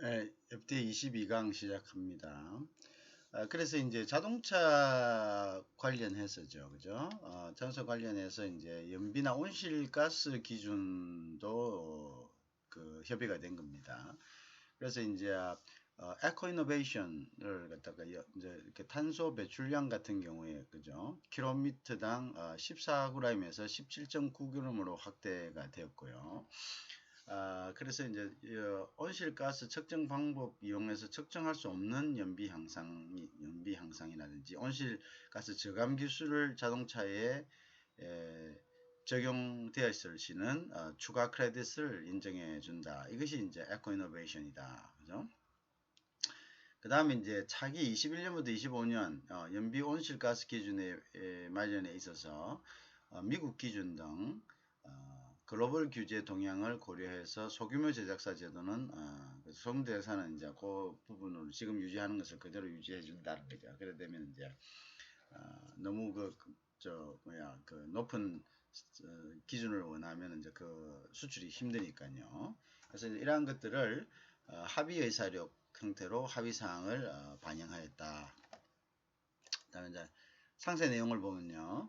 네, FTA 22강 시작합니다. 그래서 이제 자동차 관련해서죠, 그죠? 자동차 관련해서 이제 연비나 온실가스 기준도 그 협의가 된 겁니다. 그래서 이제 에코 이노베이션을 갖다가 이제 이렇게 탄소 배출량 같은 경우에 그죠? 킬로미터당 14g에서 17.9g으로 확대가 되었고요. 그래서 이제 온실가스 측정 방법 이용해서 측정할 수 없는 연비 향상이라든지 온실가스 저감 기술을 자동차에 적용되어 있을 시는 추가 크레딧을 인정해 준다. 이것이 이제 에코 이노베이션이다. 그죠? 그 다음에 이제 차기 21년부터 25년 연비 온실가스 기준의 마련에 있어서 미국 기준 등 글로벌 규제 동향을 고려해서 소규모 제작사 제도는 소규모 제작사는 이제 그 부분을 지금 유지하는 것을 그대로 유지해 준다는 거죠. 그래 되면 이제 너무 그 높은 기준을 원하면 이제 그 수출이 힘드니까요. 그래서 이러한 것들을 합의 의사력 형태로 합의 사항을 반영하였다. 그다음에 이제 상세 내용을 보면요.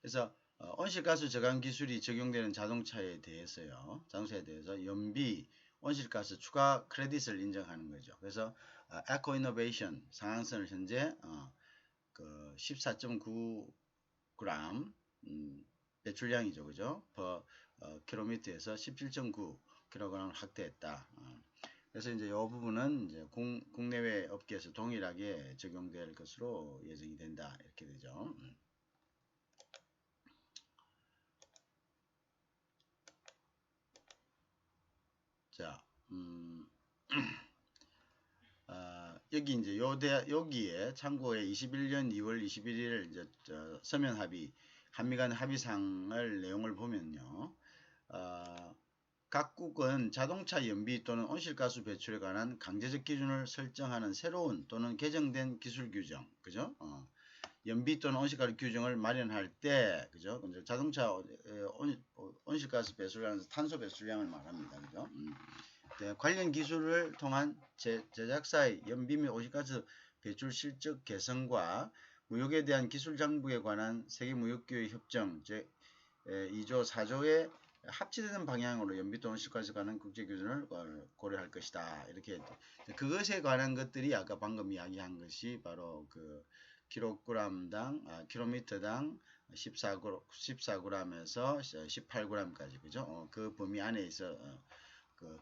그래서 온실가스 저감 기술이 적용되는 자동차에 대해서 연비 온실가스 추가 크레딧을 인정하는 거죠. 그래서 에코 이노베이션 상한선을 현재 그 14.9g 배출량이죠, 그죠? per 킬로미터에서 17.9kg을 확대했다. 그래서 이제 이 부분은 이제 국내외 업계에서 동일하게 적용될 것으로 예정이 된다. 이렇게 되죠. 자, 여기 이제 여기에 참고에 21년 2월 21일 이제 서면 합의, 한미 간 합의상을 내용을 보면요. 각국은 자동차 연비 또는 온실가스 배출에 관한 강제적 기준을 설정하는 새로운 또는 개정된 기술 규정, 그죠? 연비 또는 온실가스 규정을 마련할 때, 그죠? 자동차 온실가스 배출량은 탄소 배출량을 말합니다, 그죠? 네, 관련 기술을 통한 제작사의 연비 및 온실가스 배출 실적 개선과 무역에 대한 기술 장부에 관한 세계무역기구 협정 제2조 4조에 합치되는 방향으로 연비 또는 온실가스에 관한 국제기준을 고려할 것이다. 이렇게 그것에 관한 것들이 아까 방금 이야기한 것이 바로 그 킬로미터당 14g에서 18g까지 그죠? 그 범위 안에 있어 그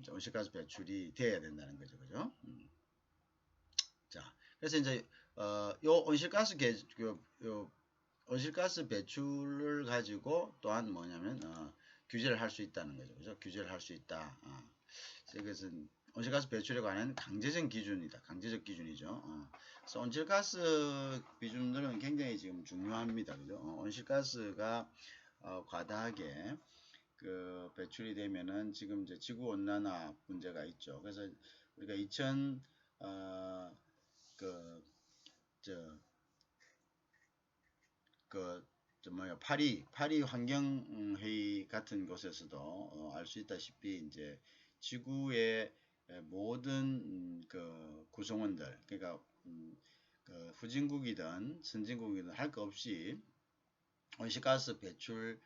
온실가스 배출이 돼야 된다는 거죠, 그죠? 자, 그래서 이제 요 온실가스 배출을 가지고 또한 뭐냐면 규제를 할 수 있다는 거죠, 그죠? 규제를 할 수 있다. 이것은 온실가스 배출에 관한 강제적 기준이다. 강제적 기준이죠. 그래서 온실가스 기준들은 굉장히 지금 중요합니다, 그죠? 온실가스가 과다하게 그 배출이 되면은 지금 이제 지구 온난화 문제가 있죠. 그래서 우리가 파리 환경회의 같은 곳에서도 알 수 있다시피 이제 지구의 모든 그 구성원들, 그러니까 그 후진국이든 선진국이든 할 것 없이 온실가스 배출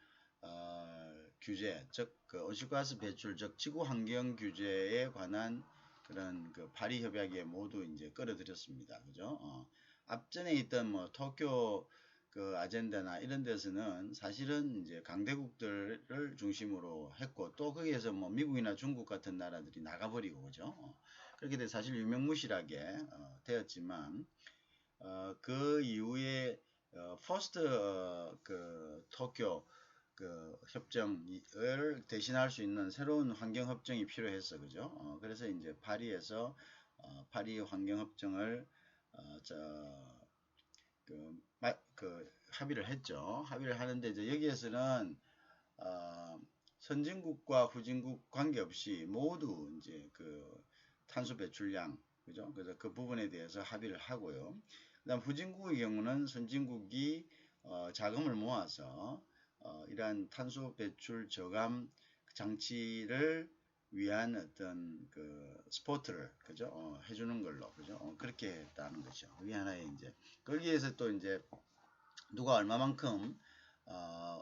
규제, 즉 그 온실가스 배출, 즉 지구 환경 규제에 관한 그런 그 파리 협약에 모두 이제 끌어들였습니다. 그죠? 앞전에 있던 뭐 도쿄 그 아젠다나 이런 데서는 사실은 이제 강대국들을 중심으로 했고 또 거기에서 뭐 미국이나 중국 같은 나라들이 나가버리고 그죠? 그렇게 돼 사실 유명무실하게 되었지만 그 이후에 퍼스트 그 도쿄 그 협정을 대신할 수 있는 새로운 환경 협정이 필요했어, 그죠? 그래서 이제 파리에서 파리 환경 협정을 합의를 했죠. 합의를 하는데 이제 여기에서는 선진국과 후진국 관계없이 모두 이제 그 탄소 배출량, 그죠? 그래서 그 부분에 대해서 합의를 하고요. 그다음 후진국의 경우는 선진국이 자금을 모아서 이러한 탄소 배출 저감 장치를 위한 어떤 그 스포트를 그죠? 해주는 걸로 그죠? 그렇게 했다는 거죠. 그게 하나의 이제 거기에서 또 이제 누가 얼마만큼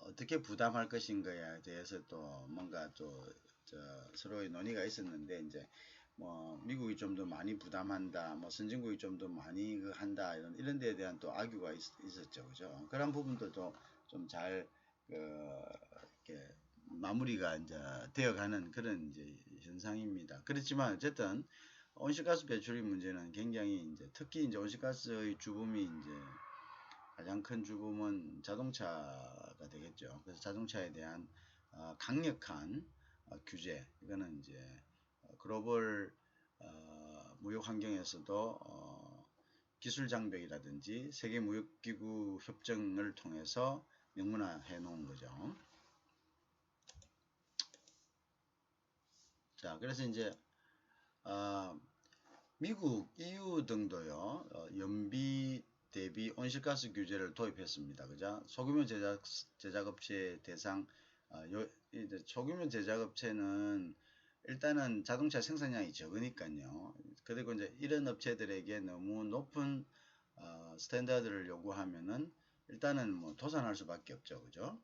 어떻게 부담할 것인가에 대해서 또 뭔가 또 서로의 논의가 있었는데 이제 뭐 미국이 좀 더 많이 부담한다, 뭐 선진국이 좀 더 많이 그 한다 이런 데에 대한 또 악유가 있었죠, 그죠? 그런 부분들도 좀 잘 이렇게 마무리가 이제 되어가는 그런 이제 현상입니다. 그렇지만 어쨌든 온실가스 배출의 문제는 굉장히 이제 특히 이제 온실가스의 주범이 이제 가장 큰 주범은 자동차가 되겠죠. 그래서 자동차에 대한 강력한 규제, 이거는 이제 글로벌 무역 환경에서도 기술 장벽이라든지 세계 무역기구 협정을 통해서 명문화해 놓은 거죠. 자, 그래서 이제 미국, EU 등도요, 연비 대비 온실가스 규제를 도입했습니다. 그죠? 소규모 제작업체 대상, 이제 소규모 제작업체는 일단은 자동차 생산량이 적으니까요. 그리고 이제 이런 업체들에게 너무 높은 스탠다드를 요구하면은 일단은 뭐 도산할 수밖에 없죠. 그죠?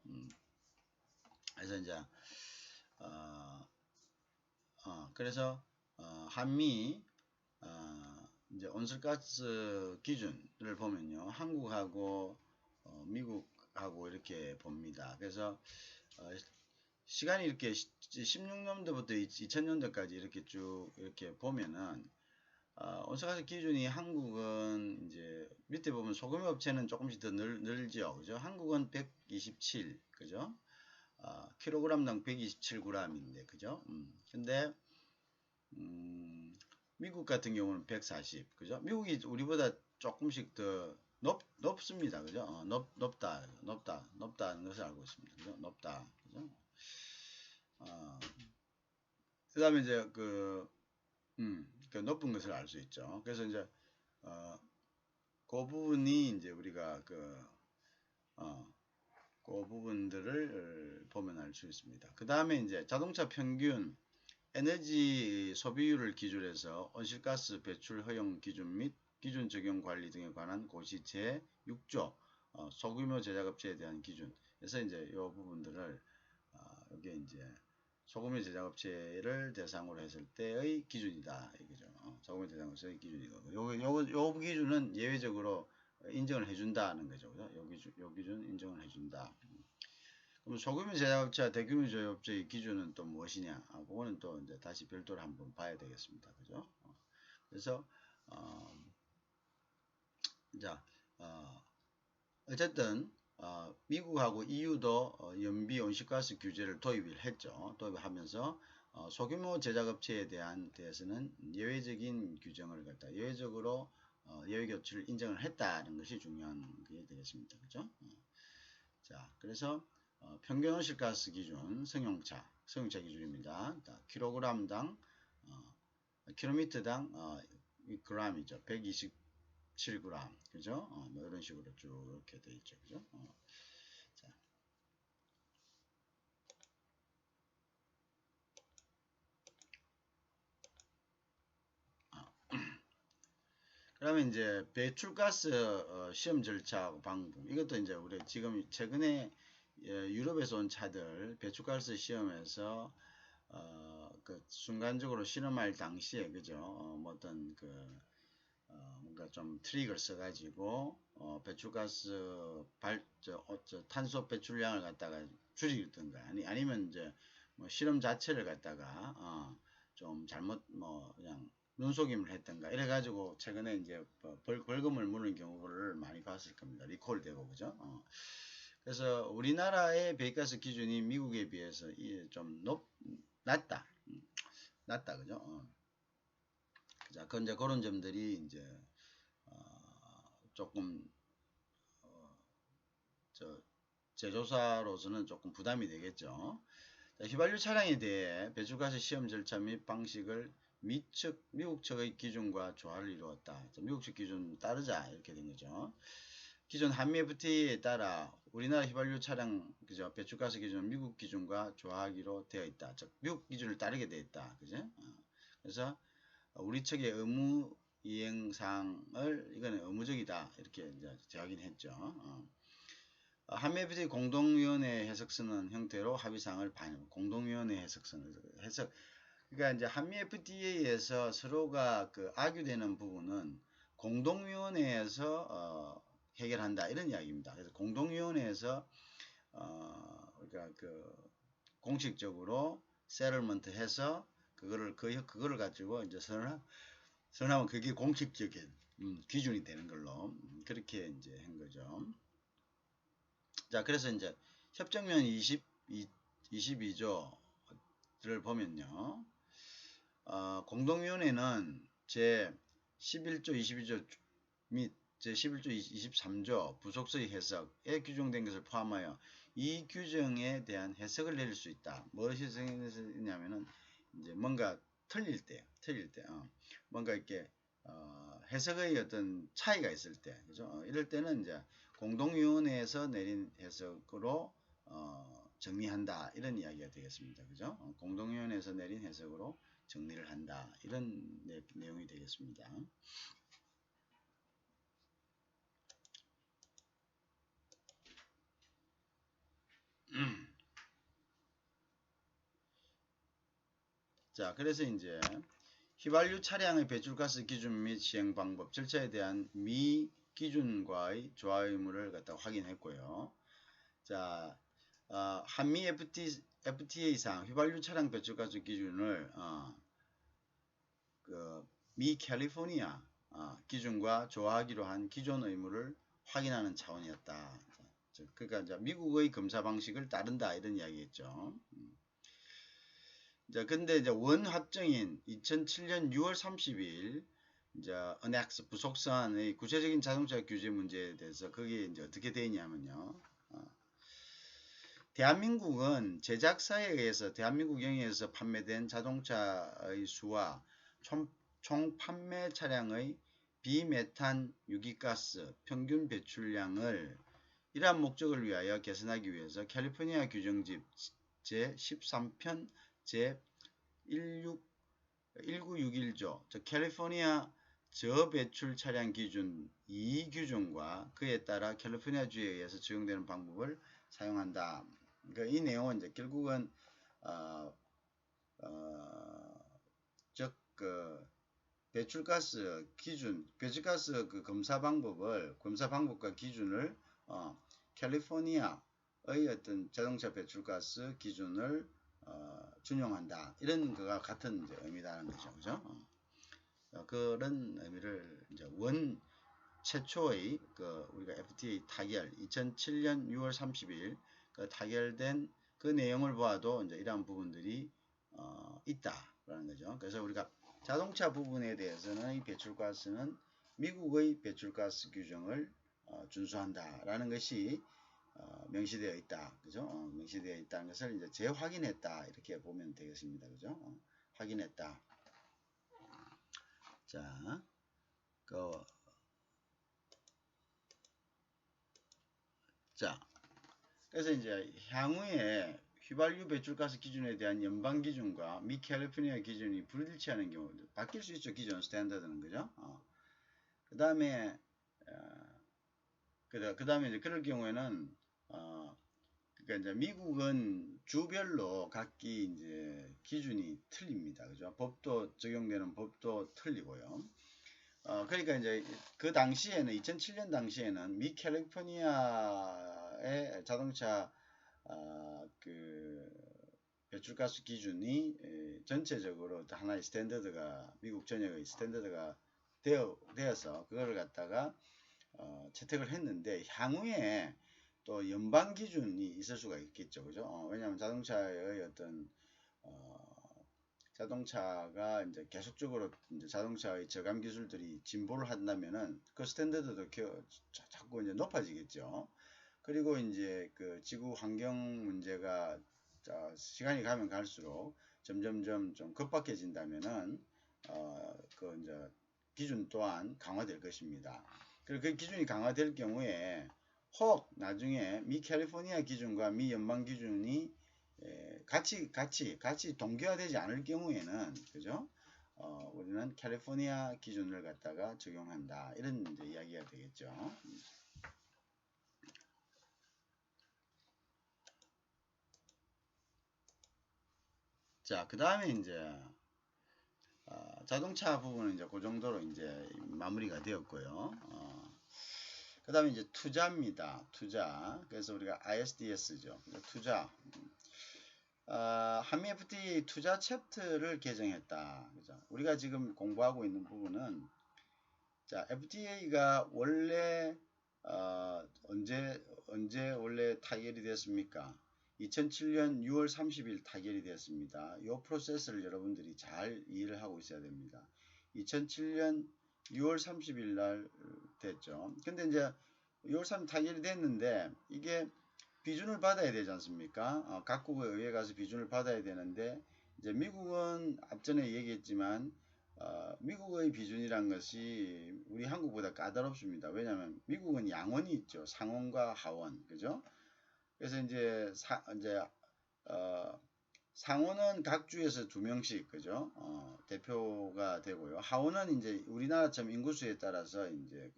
그래서 이제 그래서 한미 이제 온실가스 기준을 보면요, 한국하고 미국하고 이렇게 봅니다. 그래서 시간이 이렇게 16년도부터 2000년도까지 이렇게 쭉 이렇게 보면은 온실가스 기준이 한국은 이제 밑에 보면 소규모 업체는 조금씩 더 늘죠, 그죠? 한국은 127, 그죠? 킬로그램당 127g인데, 그죠? 근데 미국 같은 경우는 140, 그죠? 미국이 우리보다 조금씩 더 높습니다, 그죠? 높다는 것을 알고 있습니다, 그죠? 높다, 그죠? 그 다음에 이제 그 높은 것을 알 수 있죠. 그래서 이제 그 부분이 이제 우리가 그 부분들을 보면 알 수 있습니다. 그 다음에 이제 자동차 평균 에너지 소비율을 기준해서 온실가스 배출 허용 기준 및 기준 적용 관리 등에 관한 고시 제6조 소규모 제작업체에 대한 기준. 그래서 이제 이 부분들을 이게 이제 소규모 제작업체를 대상으로 했을 때의 기준이다, 이거죠. 소규모 제작업체의 기준이고, 요 기준은 예외적으로 인정을 해준다는 거죠. 요 기준 인정을 해준다. 그럼 소규모 제작업체와 대규모 제작업체의 기준은 또 무엇이냐? 그거는 또 이제 다시 별도로 한번 봐야 되겠습니다. 그죠? 그래서, 자, 어쨌든, 미국하고 EU도 연비 온실가스 규제를 도입을 했죠. 도입하면서, 소규모 제작업체에 대해서는 예외적인 규정을 갖다, 예외적으로, 예외 조치를 인정을 했다는 것이 중요한 게 되겠습니다. 그죠? 자, 그래서, 평균 온실가스 기준 승용차 기준입니다. 킬로그램당 킬로미터당 g이죠. 127g, 그죠? 뭐 이런 식으로 쭉 이렇게 돼 있죠, 그죠? 자. 그러면 이제 배출가스 시험 절차 방법, 이것도 이제 우리 지금 최근에 유럽에서 온 차들 배출가스 시험에서 그 순간적으로 실험할 당시에, 그죠? 뭐 어떤 뭔가 좀 트릭을 써가지고 배출가스 탄소 배출량을 갖다가 줄이든가 아니면 이제 뭐 실험 자체를 갖다가 좀 잘못 뭐 그냥 눈속임을 했던가 이래가지고 최근에 이제 벌금을 물는 경우를 많이 봤을 겁니다. 리콜되고, 그죠? 그래서 우리나라의 배기가스 기준이 미국에 비해서 좀 낮다. 낮다, 그죠? 자, 이제 그런 점들이 이제 조금 제조사로서는 조금 부담이 되겠죠. 자, 휘발유 차량에 대해 배출가스 시험 절차 및 방식을 미국 측의 기준과 조화를 이루었다. 미국 측 기준 따르자, 이렇게 된 거죠. 기존 한미 FTA에 따라 우리나라 휘발유 차량 그죠 배출가스 기준은 미국 기준과 조화하기로 되어 있다. 즉 미국 기준을 따르게 되어 있다. 그죠? 그래서 우리 측의 의무 이행 사항을 이거는 의무적이다 이렇게 이제 확인했죠. 한미 FTA 공동위원회 해석 쓰는 형태로 합의 사항을 반영. 공동위원회 해석 쓰는 해석. 그러니까 이제 한미 FTA에서 서로가 그 악유되는 부분은 공동위원회에서 해결한다 이런 이야기입니다. 그래서 공동위원회에서 그러니까 그 공식적으로 세틀먼트 해서 그거를 가지고 이제 선언하면 그게 공식적인 기준이 되는 걸로 그렇게 이제 한 거죠. 자, 그래서 이제 협정면 22조를 보면요. 공동위원회는 제 11조 22조 및 제11조 23조 부속서의 해석에 규정된 것을 포함하여 이 규정에 대한 해석을 내릴 수 있다. 무엇이 해석이냐면은 이제 뭔가 틀릴 때, 뭔가 이렇게 해석의 어떤 차이가 있을 때, 그죠? 이럴 때는 이제 공동위원회에서 내린 해석으로 정리한다 이런 이야기가 되겠습니다. 그죠? 공동위원회에서 내린 해석으로 정리를 한다 이런 내용이 되겠습니다. 자, 그래서 이제 휘발유 차량의 배출가스 기준 및 시행 방법, 절차에 대한 미 기준과의 조화 의무를 갖다 확인했고요. 자, 한미 FTA상 휘발유 차량 배출가스 기준을 미 캘리포니아 기준과 조화하기로 한 기존 의무를 확인하는 차원이었다. 그러니까 이제 미국의 검사 방식을 따른다 이런 이야기겠죠. 자, 근데 이제 원 합정인 2007년 6월 30일 이제 은엑스 부속사안의 구체적인 자동차 규제 문제에 대해서 그게 이제 어떻게 되냐면요. 대한민국은 제작사에 의해서 대한민국 영해에서 판매된 자동차의 수와 총 판매 차량의 비메탄 유기가스 평균 배출량을 이러한 목적을 위하여 개선하기 위해서 캘리포니아 규정집 제13편 제1961조 즉 캘리포니아 저배출 차량 기준 2규정과 그에 따라 캘리포니아주에 의해서 적용되는 방법을 사용한다. 그러니까 이 내용은 이제 결국은 즉 그 배출가스 기준, 배출가스 그 검사 방법과 기준을 캘리포니아의 어떤 자동차 배출가스 기준을 준용한다. 이런 거가 같은 이제 의미다는 거죠. 그죠? 그런 의미를 이제 최초의 그 우리가 FTA 타결 2007년 6월 30일 그 타결된 그 내용을 보아도 이제 이러한 부분들이 있다라는 거죠. 그래서 우리가 자동차 부분에 대해서는 이 배출가스는 미국의 배출가스 규정을 준수한다라는 것이 명시되어 있다. 그죠? 명시되어 있다는 것을 이제 재확인했다. 이렇게 보면 되겠습니다. 그죠? 확인했다. 자, 그래서 이제 향후에 휘발유 배출가스 기준에 대한 연방 기준과 미 캘리포니아 기준이 불일치하는 경우 바뀔 수 있죠. 기존 스탠다드는 그죠? 그 다음에 이제 그럴 경우에는 그러니까 이제 미국은 주별로 각기 이제 기준이 틀립니다. 그죠? 법도 적용되는 법도 틀리고요. 그러니까 이제 그 당시에는 2007년 당시에는 미 캘리포니아의 자동차 그 배출가스 기준이 전체적으로 하나의 스탠더드가 미국 전역의 스탠더드가 되어서 그거를 갖다가 채택을 했는데 향후에 또 연방 기준이 있을 수가 있겠죠, 그죠? 왜냐하면 자동차의 어떤 자동차가 이제 계속적으로 이제 자동차의 저감 기술들이 진보를 한다면은 그 스탠더드도 자꾸 이제 높아지겠죠. 그리고 이제 그 지구 환경 문제가 시간이 가면 갈수록 점점점 좀 급박해진다면은 그 이제 기준 또한 강화될 것입니다. 그리고 그 기준이 강화될 경우에 혹 나중에 미 캘리포니아 기준과 미 연방 기준이 같이 동기화되지 않을 경우에는 그죠? 우리는 캘리포니아 기준을 갖다가 적용한다. 이런 이제 이야기가 되겠죠. 자, 그 다음에 이제 자동차 부분은 이제 그 정도로 이제 마무리가 되었고요. 그 다음에 이제 투자입니다. 투자. 그래서 우리가 ISDS죠. 투자. 한미 FTA 투자 챕터를 개정했다. 그죠? 우리가 지금 공부하고 있는 부분은 자, FTA가 원래 언제 원래 타결이 됐습니까? 2007년 6월 30일 타결이 됐습니다. 이 프로세스를 여러분들이 잘 이해를 하고 있어야 됩니다. 2007년 6월 30일 날 됐죠. 근데 이제 6월 3일 타결이 됐는데 이게 비준을 받아야 되지 않습니까? 각국의 의회 가서 비준을 받아야 되는데 이제 미국은 앞전에 얘기했지만 미국의 비준이란 것이 우리 한국보다 까다롭습니다. 왜냐하면 미국은 양원이 있죠. 상원과 하원, 그죠? 그래서 이제 상원은 각 주에서 2명씩, 그죠? 대표가 되고요. 하원은 이제 우리나라처럼 인구수에 따라서 이제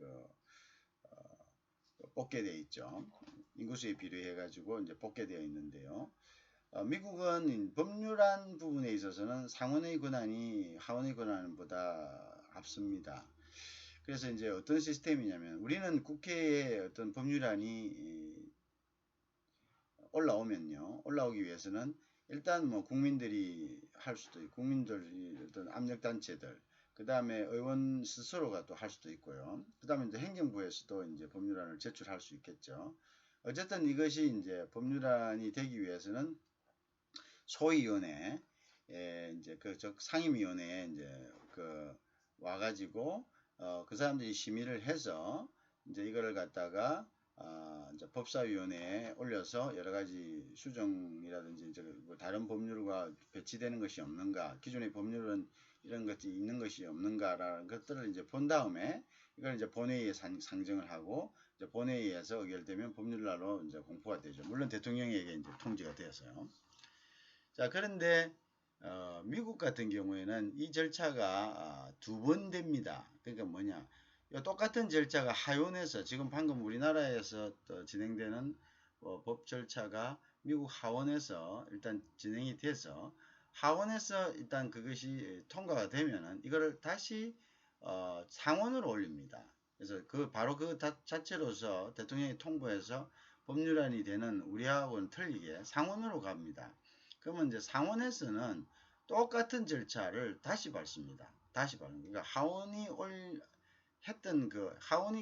뽑게 돼 있죠. 인구수에 비례해가지고 이제 뽑게 되어 있는데요. 미국은 법률안 부분에 있어서는 상원의 권한이 하원의 권한보다 앞섭니다. 그래서 이제 어떤 시스템이냐면 우리는 국회에 어떤 법률안이 올라오기 위해서는 일단 뭐 국민들이 할 수도 있고 국민들이 어떤 압력단체들 그 다음에 의원 스스로가 또 할 수도 있고요. 그 다음에 이제 행정부에서도 이제 법률안을 제출할 수 있겠죠. 어쨌든 이것이 이제 법률안이 되기 위해서는 소위원회, 이제 즉 상임위원회에 이제 와가지고 그 사람들이 심의를 해서 이제 이거를 갖다가 이제 법사위원회에 올려서 여러 가지 수정이라든지 이제 뭐 다른 법률과 배치되는 것이 없는가, 기존의 법률은 이런 것이 있는 것이 없는가라는 것들을 이제 본 다음에 이걸 이제 본회의에 상정을 하고 이제 본회의에서 의결되면 법률안으로 이제 공포가 되죠. 물론 대통령에게 이제 통지가 되어서요. 자, 그런데 미국 같은 경우에는 이 절차가 2번 됩니다. 그러니까 뭐냐? 똑같은 절차가 하원에서 지금 방금 우리나라에서 진행되는 법 절차가 미국 하원에서 일단 진행이 돼서 하원에서 일단 그것이 통과가 되면은 이거를 다시 상원으로 올립니다. 그래서 바로 그 자체로서 대통령이 통보해서 법률안이 되는 우리하고는 틀리게 상원으로 갑니다. 그러면 이제 상원에서는 똑같은 절차를 다시 밟습니다. 다시 밟는. 그러니까 하원이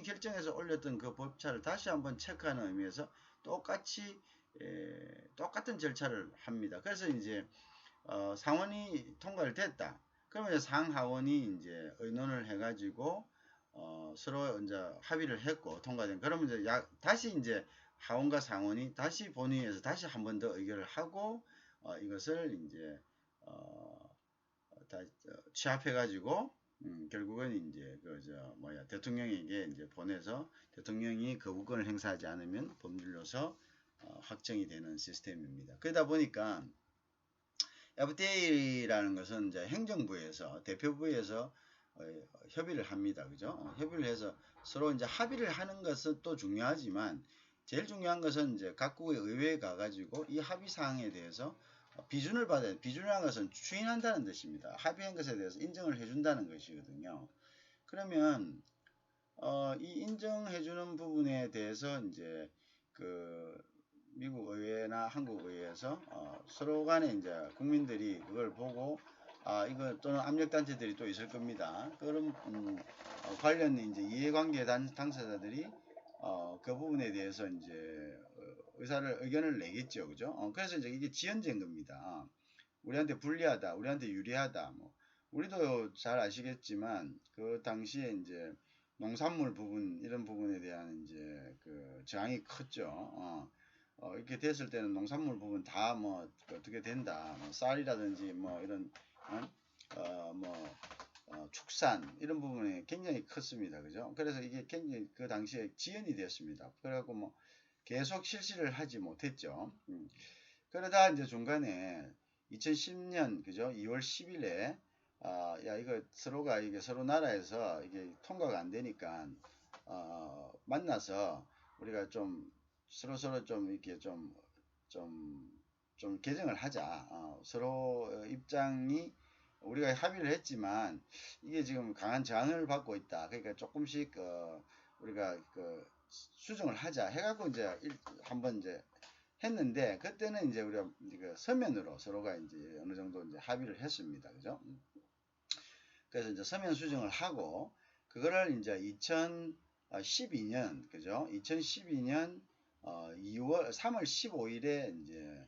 결정해서 올렸던 그 법차를 다시 한번 체크하는 의미에서 똑같은 절차를 합니다. 그래서 이제 상원이 통과를 됐다. 그러면 이제 상하원이 이제 의논을 해가지고 서로 이제 합의를 했고 통과된. 그러면 이제 다시 이제 하원과 상원이 다시 본회의에서 다시 한 번 더 의결을 하고 이것을 이제 취합해가지고 결국은 이제 대통령에게 이제 보내서 대통령이 거부권을 행사하지 않으면 법률로서 확정이 되는 시스템입니다. 그러다 보니까 FTA라는 것은 이제 행정부에서 대표부에서 협의를 합니다. 그죠? 협의를 해서 서로 이제 합의를 하는 것은 또 중요하지만 제일 중요한 것은 이제 각국의 의회에 가가지고 이 합의 사항에 대해서 비준을 받아야 비준이라는 것은 추인한다는 뜻입니다. 합의한 것에 대해서 인정을 해준다는 것이거든요. 그러면 이 인정해주는 부분에 대해서 이제 미국 의회나 한국 의회에서 서로 간에 이제 국민들이 그걸 보고 이거 또는 압력단체들이 또 있을 겁니다. 그럼 관련 이제 이해관계 당사자들이 그 부분에 대해서 이제 의견을 내겠죠, 그죠? 그래서 이제 이게 지연된 겁니다. 우리한테 불리하다, 우리한테 유리하다, 뭐 우리도 잘 아시겠지만 그 당시에 이제 농산물 부분 이런 부분에 대한 이제 저항이 컸죠. 이렇게 됐을 때는 농산물 부분 다 뭐 어떻게 된다, 뭐 쌀이라든지 뭐 이런 국산 이런 부분이 굉장히 컸습니다. 그죠? 그래서 이게 굉장히 그 당시에 지연이 되었습니다. 그래갖고 뭐 계속 실시를 하지 못했죠. 그러다 이제 중간에 2010년 그죠? 2월 10일에 야 이거 서로가 이게 서로 나라에서 이게 통과가 안 되니까 만나서 우리가 좀 서로 좀 이렇게 좀 개정을 하자. 서로 입장이 우리가 합의를 했지만 이게 지금 강한 저항을 받고 있다. 그러니까 조금씩 우리가 수정을 하자 해갖고 이제 한번 이제 했는데 그때는 이제 우리가 서면으로 서로가 이제 어느 정도 이제 합의를 했습니다. 그죠? 그래서 이제 서면 수정을 하고 그거를 이제 2012년 그죠? 2012년 3월 15일에 이제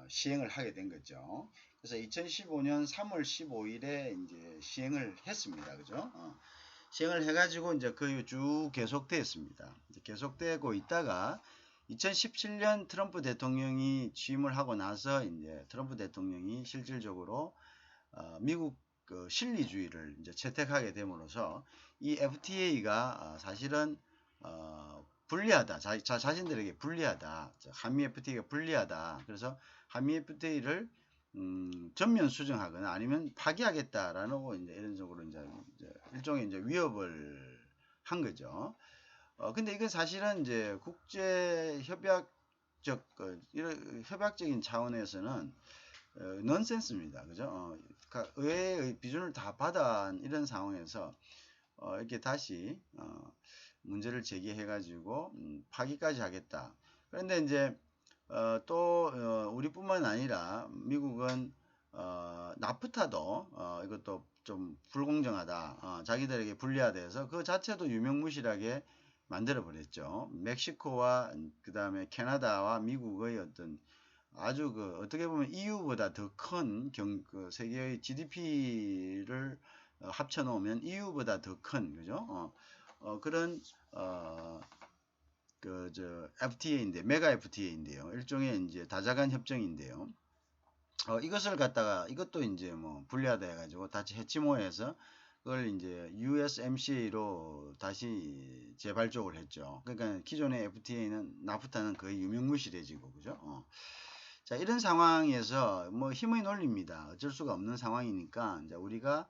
시행을 하게 된 거죠. 그래서 2015년 3월 15일에 이제 시행을 했습니다. 그죠? 시행을 해가지고 이제 거의 쭉 계속되었습니다. 계속되고 있다가 2017년 트럼프 대통령이 취임을 하고 나서 이제 트럼프 대통령이 실질적으로 미국 실리주의를 이제 채택하게 됨으로써 이 FTA가 사실은 불리하다. 자신들에게 불리하다. 한미 FTA가 불리하다. 그래서 한미 FTA를 전면 수정하거나 아니면 파기하겠다라는 이제 이런 식으로 이제 일종의 이제 위협을 한 거죠. 근데 이건 사실은 이제 국제 이런 협약적인 차원에서는 넌센스입니다. 그죠? 그러니까 의회의 비준을 다 받아 이런 상황에서 이렇게 다시 문제를 제기해 가지고 파기까지 하겠다. 그런데 이제 또 우리뿐만 아니라 미국은 나프타도 이것도 좀 불공정하다. 자기들에게 불리하다 해서 그 자체도 유명무실하게 만들어 버렸죠. 멕시코와 그 다음에 캐나다와 미국의 어떤 아주 어떻게 보면 EU보다 더 큰 세계의 GDP를 합쳐 놓으면 EU보다 더 큰 그죠? 그런 FTA인데 메가 FTA인데요. 일종의 이제 다자간 협정인데요. 이것을 갖다가 이것도 이제 뭐 불리하다 해가지고 다시 해치모해서 그걸 이제 USMCA로 다시 재발족을 했죠. 그러니까 기존의 FTA는 나프타는 거의 유명무실해지고 그죠? 자 이런 상황에서 뭐 힘의 논리입니다. 어쩔 수가 없는 상황이니까 이제 우리가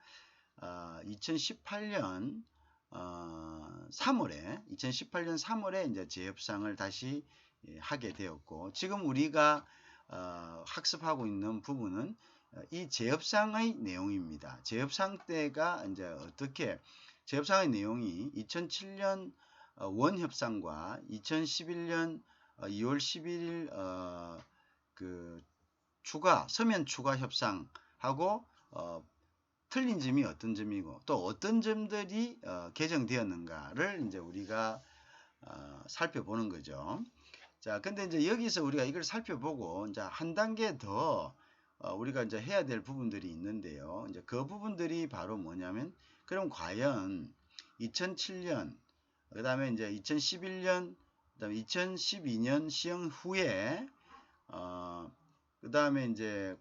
2018년 3월에 이제 재협상을 다시 하게 되었고 지금 우리가 학습하고 있는 부분은 이 재협상의 내용입니다. 재협상 때가 이제 어떻게 재협상의 내용이 2007년 원협상과 2011년 2월 11일 서면 추가 협상하고 틀린 점이 어떤 점이고 또 어떤 점들이 개정되었는가를 이제 우리가 살펴보는 거죠. 자, 근데 이제 여기서 우리가 이걸 살펴보고 이제 한 단계 더 우리가 이제 해야 될 부분들이 있는데요. 이제 그 부분들이 바로 뭐냐면 그럼 과연 2007년 그다음에 이제 2011년 그다음에 2012년 시행 후에 그다음에 이제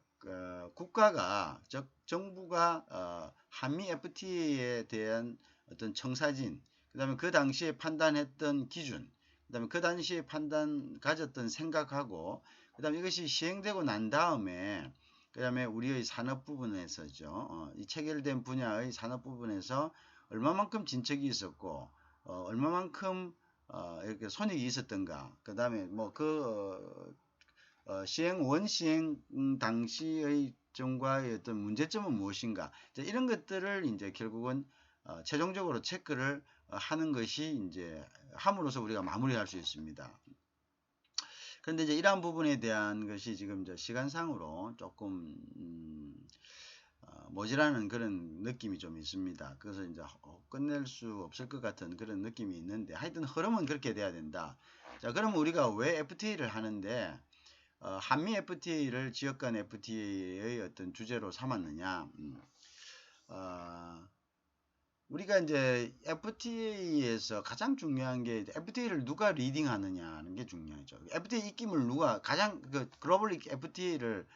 국가가 즉 정부가 한미 FTA에 대한 어떤 청사진 그다음에 그 당시에 판단했던 기준 그다음에 그 당시에 가졌던 생각하고 그다음에 이것이 시행되고 난 다음에 그다음에 우리의 산업 부분에서죠. 이 체결된 분야의 산업 부분에서 얼마만큼 진척이 있었고 얼마만큼 이렇게 손익이 있었던가 그다음에 뭐 원시행 당시의 점과의 어떤 문제점은 무엇인가 이런 것들을 이제 결국은 최종적으로 체크를 하는 것이 이제 함으로써 우리가 마무리할 수 있습니다. 그런데 이제 이러한 부분에 대한 것이 지금 이제 시간상으로 조금 모자라는 그런 느낌이 좀 있습니다. 그래서 이제 끝낼 수 없을 것 같은 그런 느낌이 있는데 하여튼 흐름은 그렇게 돼야 된다. 자, 그러면 우리가 왜 FTA를 하는데 한미 FTA를 지역 간 FTA의 어떤 주제로 삼았느냐? 우리가 이제 FTA에서 가장 중요한 게 FTA를 누가 리딩하느냐는 게 중요하죠. FTA 입김을 누가 가장 글로벌 FTA를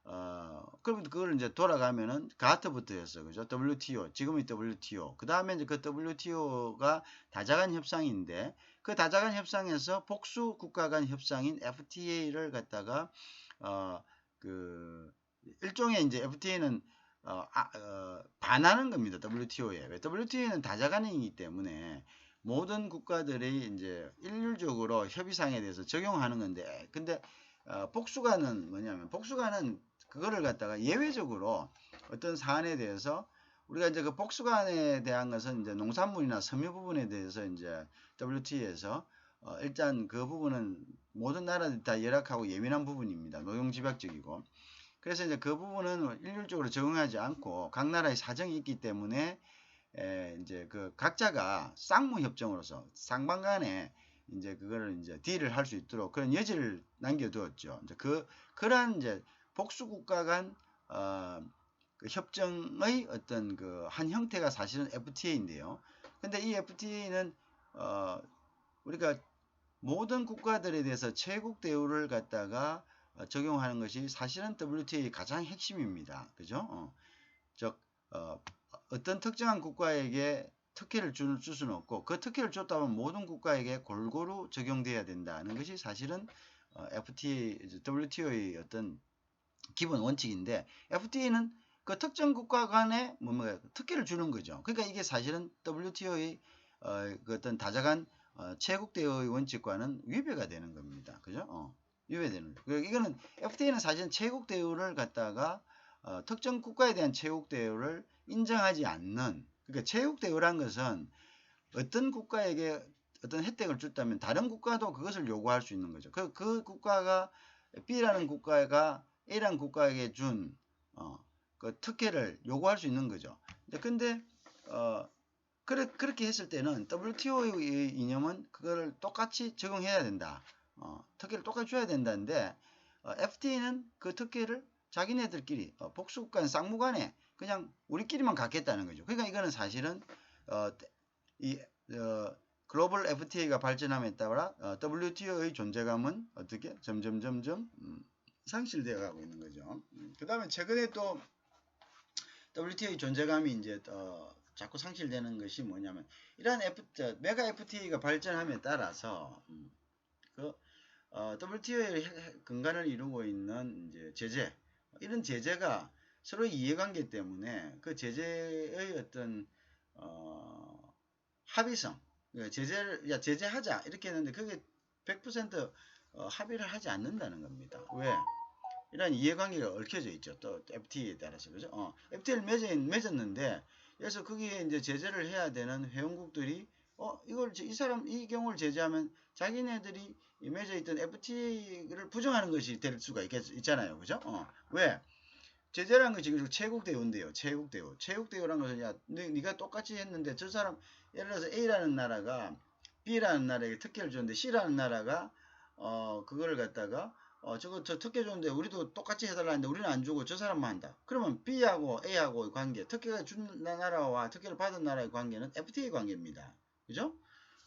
그러면 그걸 이제 돌아가면은 가트부터였어. 그죠? WTO. 지금이 WTO. 그 다음에 이제 그 WTO가 다자간 협상인데, 그 다자간 협상에서 복수 국가 간 협상인 FTA를 갖다가, 일종의 이제 FTA는, 반하는 겁니다. WTO에. 왜? WTO는 다자간이기 때문에 모든 국가들이 이제 일률적으로 협의상에 대해서 적용하는 건데, 근데, 복수가는 뭐냐면, 복수가는 그거를 갖다가 예외적으로 어떤 사안에 대해서 우리가 이제 그 복수관에 대한 것은 이제 농산물이나 섬유 부분에 대해서 이제 WTO에서 일단 그 부분은 모든 나라들이 다 열악하고 예민한 부분입니다. 노동집약적이고. 그래서 이제 그 부분은 일률적으로 적용하지 않고 각 나라의 사정이 있기 때문에 이제 그 각자가 쌍무협정으로서 쌍방 간에 이제 그거를 이제 딜을 할 수 있도록 그런 여지를 남겨두었죠. 이제 그러한 이제 복수국가 간 그 협정의 어떤 그 한 형태가 사실은 FTA인데요. 근데 이 FTA는 우리가 모든 국가들에 대해서 채국 대우를 갖다가 적용하는 것이 사실은 WTA의 가장 핵심입니다. 그죠? 즉 어떤 특정한 국가에게 특혜를 줄 수는 없고 그 특혜를 줬다면 모든 국가에게 골고루 적용돼야 된다는 것이 사실은 FTA, WTO의 어떤 기본 원칙인데 FTA는 그 특정 국가 간에 특혜를 주는 거죠. 그러니까 이게 사실은 WTO의 그 어떤 다자간 채국 대우의 원칙과는 위배가 되는 겁니다. 그죠? 위배되는 거죠. 이거는 FTA는 사실은 채국 대우를 갖다가 특정 국가에 대한 채국 대우를 인정하지 않는, 그러니까 채국 대우란 것은 어떤 국가에게 어떤 혜택을 줬다면 다른 국가도 그것을 요구할 수 있는 거죠. 그 국가가 B라는 국가가 A라는 국가에게 준 그 특혜를 요구할 수 있는 거죠. 근데 그렇게 했을 때는 WTO의 이념은 그거를 똑같이 적용해야 된다. 특혜를 똑같이 줘야 된다는데 FTA는 그 특혜를 자기네들끼리 복수국 간 쌍무간에 그냥 우리끼리만 갖겠다는 거죠. 그러니까 이거는 사실은 이 글로벌 FTA가 발전함에 따라 WTO의 존재감은 어떻게 점점 상실되어 가고 있는 거죠. 그 다음에 최근에 또 WTO의 존재감이 이제 자꾸 상실되는 것이 뭐냐면 이러한 메가 FTA가 발전함에 따라서 그 WTO의 근간을 이루고 있는 이제 제재, 이런 제재가 서로 이해관계 때문에 그 제재의 어떤 합의성, 제재하자 이렇게 했는데 그게 100% 합의를 하지 않는다는 겁니다. 왜? 이런 이해관계가 얽혀져 있죠. 또 FTA에 따라서 그죠? FTA를 맺었는데 그래서 거기에 이제 제재를 해야 되는 회원국들이 이걸 이 경우를 제재하면 자기네들이 맺어 있던 FTA를 부정하는 것이 될 수가 있잖아요. 그죠? 왜? 제재라는 것이 지금 채국 대우인데요. 채국 대우. 채국 대우라는 것은 야, 네가 똑같이 했는데 저 사람 예를 들어서 A라는 나라가 B라는 나라에게 특혜를 줬는데 C라는 나라가 그거를 갖다가 저 특혜 줬는데 우리도 똑같이 해달라는데 우리는 안 주고 저 사람만 한다. 그러면 B하고 A하고의 관계, 특혜가 준 나라와 특혜를 받은 나라의 관계는 FTA 관계입니다. 그죠?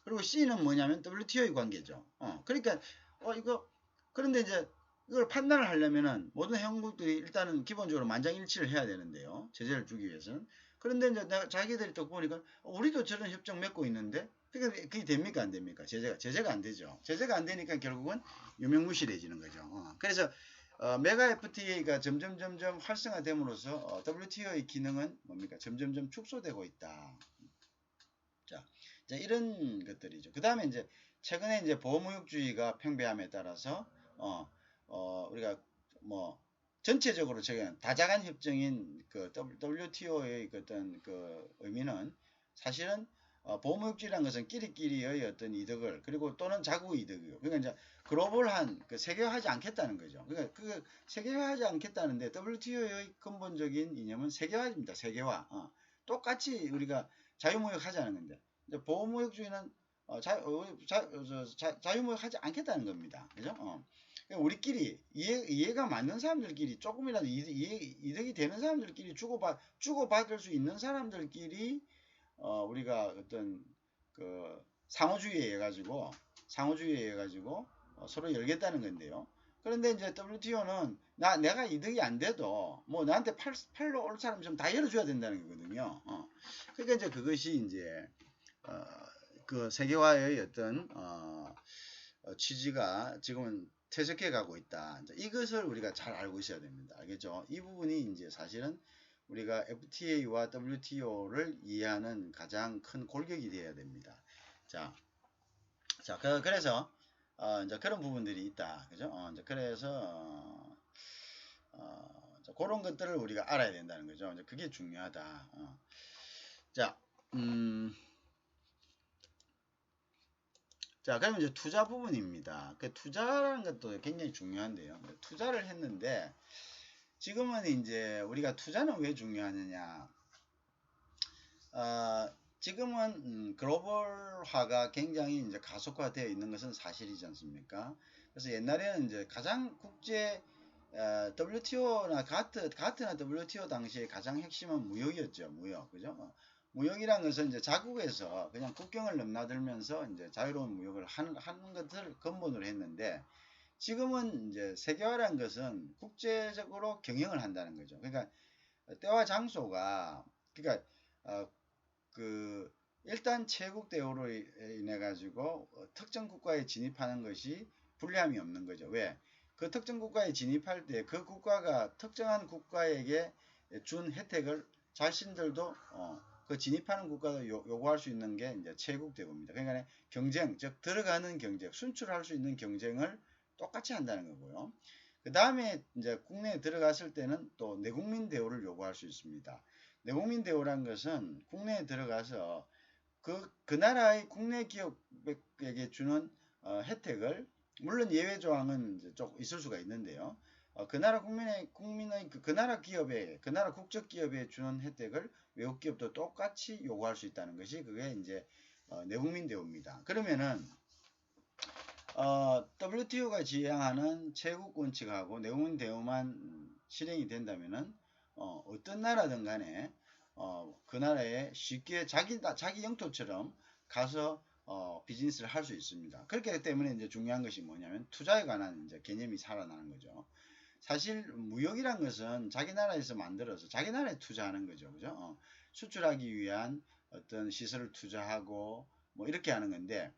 그리고 C는 뭐냐면 WTO의 관계죠. 그러니까 그런데 이제 이걸 판단을 하려면은 모든 회원국들이 일단은 기본적으로 만장일치를 해야 되는데요. 제재를 주기 위해서는. 그런데 이제 자기들이 또 보니까 우리도 저런 협정 맺고 있는데 그게 됩니까 안 됩니까? 제재가 안 되죠. 제재가 안 되니까 결국은 유명무실해지는 거죠. 그래서 메가 FTA가 점점 활성화됨으로써 WTO의 기능은 뭡니까? 점점 축소되고 있다. 자, 이런 것들이죠. 그 다음에 이제 최근에 이제 보호무역주의가 팽배함에 따라서 우리가 뭐 전체적으로 적용 다자간 협정인 그 WTO의 어떤 그 의미는 사실은 보호무역주의라는 것은 끼리끼리의 어떤 이득을 그리고 또는 자국 이득이고 그러니까 이제 글로벌한 그 세계화하지 않겠다는 거죠. 그러니까 그 세계화하지 않겠다는데 WTO의 근본적인 이념은 세계화입니다. 세계화. 똑같이 우리가 자유무역 하자는 건데 보호무역주의는 자유무역 하지 않겠다는 겁니다. 그죠? 우리끼리 이해가 맞는 사람들끼리 조금이라도 이득이 되는 사람들끼리 주고받을 수 있는 사람들끼리 우리가 어떤 그 상호주의에 의해 가지고 서로 열겠다는 건데요. 그런데 이제 WTO는 내가 이득이 안 돼도 뭐 나한테 팔로 올 사람 좀 다 열어줘야 된다는 거거든요. 그러니까 이제 그것이 이제 그 세계화의 어떤 취지가 지금은 퇴색해 가고 있다. 이것을 우리가 잘 알고 있어야 됩니다. 알겠죠? 이 부분이 이제 사실은 우리가 FTA와 WTO를 이해하는 가장 큰 골격이 되어야 됩니다. 자, 그래서 이제 그런 부분들이 있다. 그죠? 이제 그래서 그런 것들을 우리가 알아야 된다는 거죠. 이제 그게 중요하다. 자, 자, 그러면 이제 투자 부분입니다. 그 투자라는 것도 굉장히 중요한데요. 투자를 했는데 지금은 이제 우리가 투자는 왜 중요하느냐? 지금은 글로벌화가 굉장히 이제 가속화되어 있는 것은 사실이지 않습니까? 그래서 옛날에는 이제 가장 국제 WTO나 가트나 WTO 당시에 가장 핵심은 무역이었죠. 무역. 그죠? 무역이란 것은 이제 자국에서 그냥 국경을 넘나들면서 이제 자유로운 무역을 하는 것을 근본으로 했는데 지금은 이제 세계화라는 것은 국제적으로 경영을 한다는 거죠. 그러니까 때와 장소가 그러니까 그 일단 체국 대우로 인해 가지고 특정 국가에 진입하는 것이 불리함이 없는 거죠. 왜? 그 특정 국가에 진입할 때 그 국가가 특정한 국가에게 준 혜택을 자신들도 그 진입하는 국가도 요구할 수 있는 게 이제 체국 대우입니다. 그러니까 경쟁, 즉 들어가는 경쟁, 순출할 수 있는 경쟁을 똑같이 한다는 거고요. 그 다음에 이제 국내에 들어갔을 때는 또 내국민 대우를 요구할 수 있습니다. 내국민 대우란 것은 국내에 들어가서 그 나라의 국내 기업에게 주는 혜택을 물론 예외 조항은 이제 좀 있을 수가 있는데요. 그 나라 국민의 그 나라 기업에 그 나라 국적 기업에 주는 혜택을 외국 기업도 똑같이 요구할 수 있다는 것이 그게 이제 내국민 대우입니다. 그러면은 WTO가 지향하는 체국 원칙하고 내국민 대우만 실행이 된다면은 어떤 나라든 간에 그 나라에 쉽게 자기 영토처럼 가서 비즈니스를 할 수 있습니다. 그렇기 때문에 이제 중요한 것이 뭐냐면 투자에 관한 이제 개념이 살아나는 거죠. 사실 무역이란 것은 자기 나라에서 만들어서 자기 나라에 투자하는 거죠. 그죠? 수출하기 위한 어떤 시설을 투자하고 뭐 이렇게 하는 건데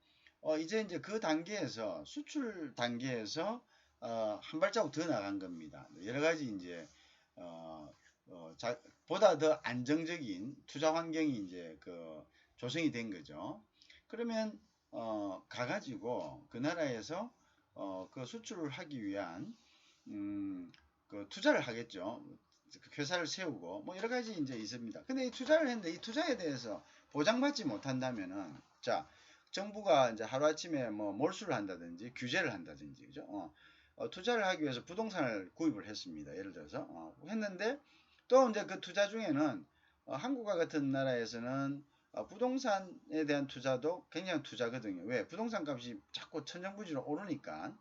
이제 그 단계에서 수출 단계에서 한 발자국 더 나간 겁니다. 여러 가지 이제 보다 더 안정적인 투자 환경이 이제 그 조성이 된 거죠. 그러면 가가지고 그 나라에서 그 수출을 하기 위한 그 투자를 하겠죠. 그 회사를 세우고 뭐 여러 가지 이제 있습니다. 근데 이 투자를 했는데 이 투자에 대해서 보장받지 못한다면은 자 정부가 이제 하루아침에 뭐 몰수를 한다든지 규제를 한다든지 그죠? 투자를 하기 위해서 부동산을 구입을 했습니다. 예를 들어서 했는데 또 이제 그 투자 중에는 한국과 같은 나라에서는 부동산에 대한 투자도 굉장히 투자거든요. 왜? 부동산 값이 자꾸 천정부지로 오르니까.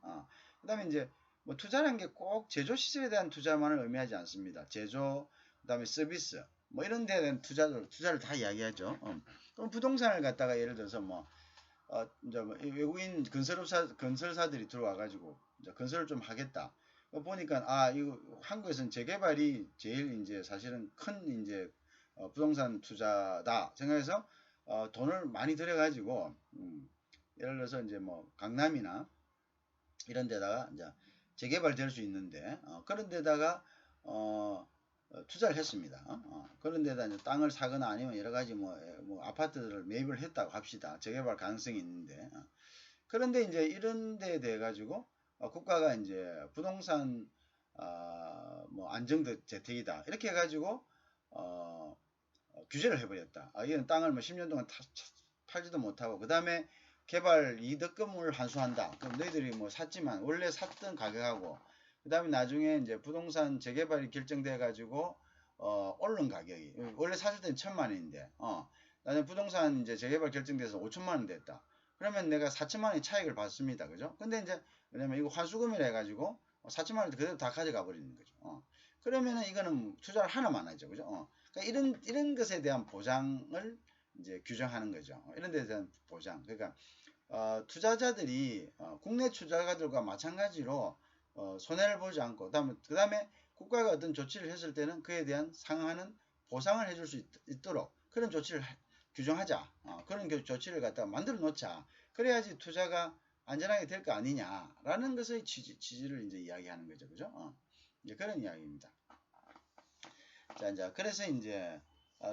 그다음에 이제 뭐 투자라는 게 꼭 제조 시설에 대한 투자만을 의미하지 않습니다. 제조, 그다음에 서비스, 뭐 이런 데에 대한 투자를 다 이야기하죠. 그럼 부동산을 갖다가 예를 들어서 뭐 이제 뭐 외국인 건설사들이 들어와가지고 이제 건설을 좀 하겠다. 보니까 이거 한국에서는 재개발이 제일 이제 사실은 큰 이제 부동산 투자다 생각해서 돈을 많이 들여가지고 예를 들어서 이제 뭐 강남이나 이런 데다가 이제 재개발될 수 있는데 그런 데다가 투자를 했습니다. 그런 데다 이제 땅을 사거나 아니면 여러 가지 뭐 아파트를 매입을 했다고 합시다. 재개발 가능성이 있는데 그런데 이제 이런 데에 대해 가지고 국가가 이제 부동산 뭐 안정재택이다 이렇게 해가지고 규제를 해버렸다. 이건 땅을 뭐 10년 동안 팔지도 못하고 그 다음에 개발 이득금을 환수한다. 그럼 너희들이 뭐 샀지만 원래 샀던 가격하고 그 다음에 나중에 이제 부동산 재개발이 결정돼 가지고 오른 가격이 원래 샀을 때는 1,000만 원인데 나중에 부동산 이제 재개발 결정돼서 5천만 원 됐다. 그러면 내가 4천만 원의 차익을 받습니다. 그죠? 근데 이제 왜냐면 이거 환수금이라 해가지고 4천만 원 그대로 다 가져가 버리는 거죠. 그러면은 이거는 투자를 하나만 하죠. 그죠? 그러니까 이런 것에 대한 보장을 이제 규정하는 거죠. 이런 데에 대한 보장. 그러니까 투자자들이 국내 투자가들과 마찬가지로 손해를 보지 않고 그 다음에 국가가 어떤 조치를 했을 때는 그에 대한 상하는 보상을 해줄 수 있도록 그런 조치를 규정하자. 그런 조치를 갖다가 만들어 놓자. 그래야지 투자가 안전하게 될 거 아니냐라는 것의 취지를 이제 이야기하는 거죠. 그죠? 이제 그런 이야기입니다. 자, 이제 그래서 이제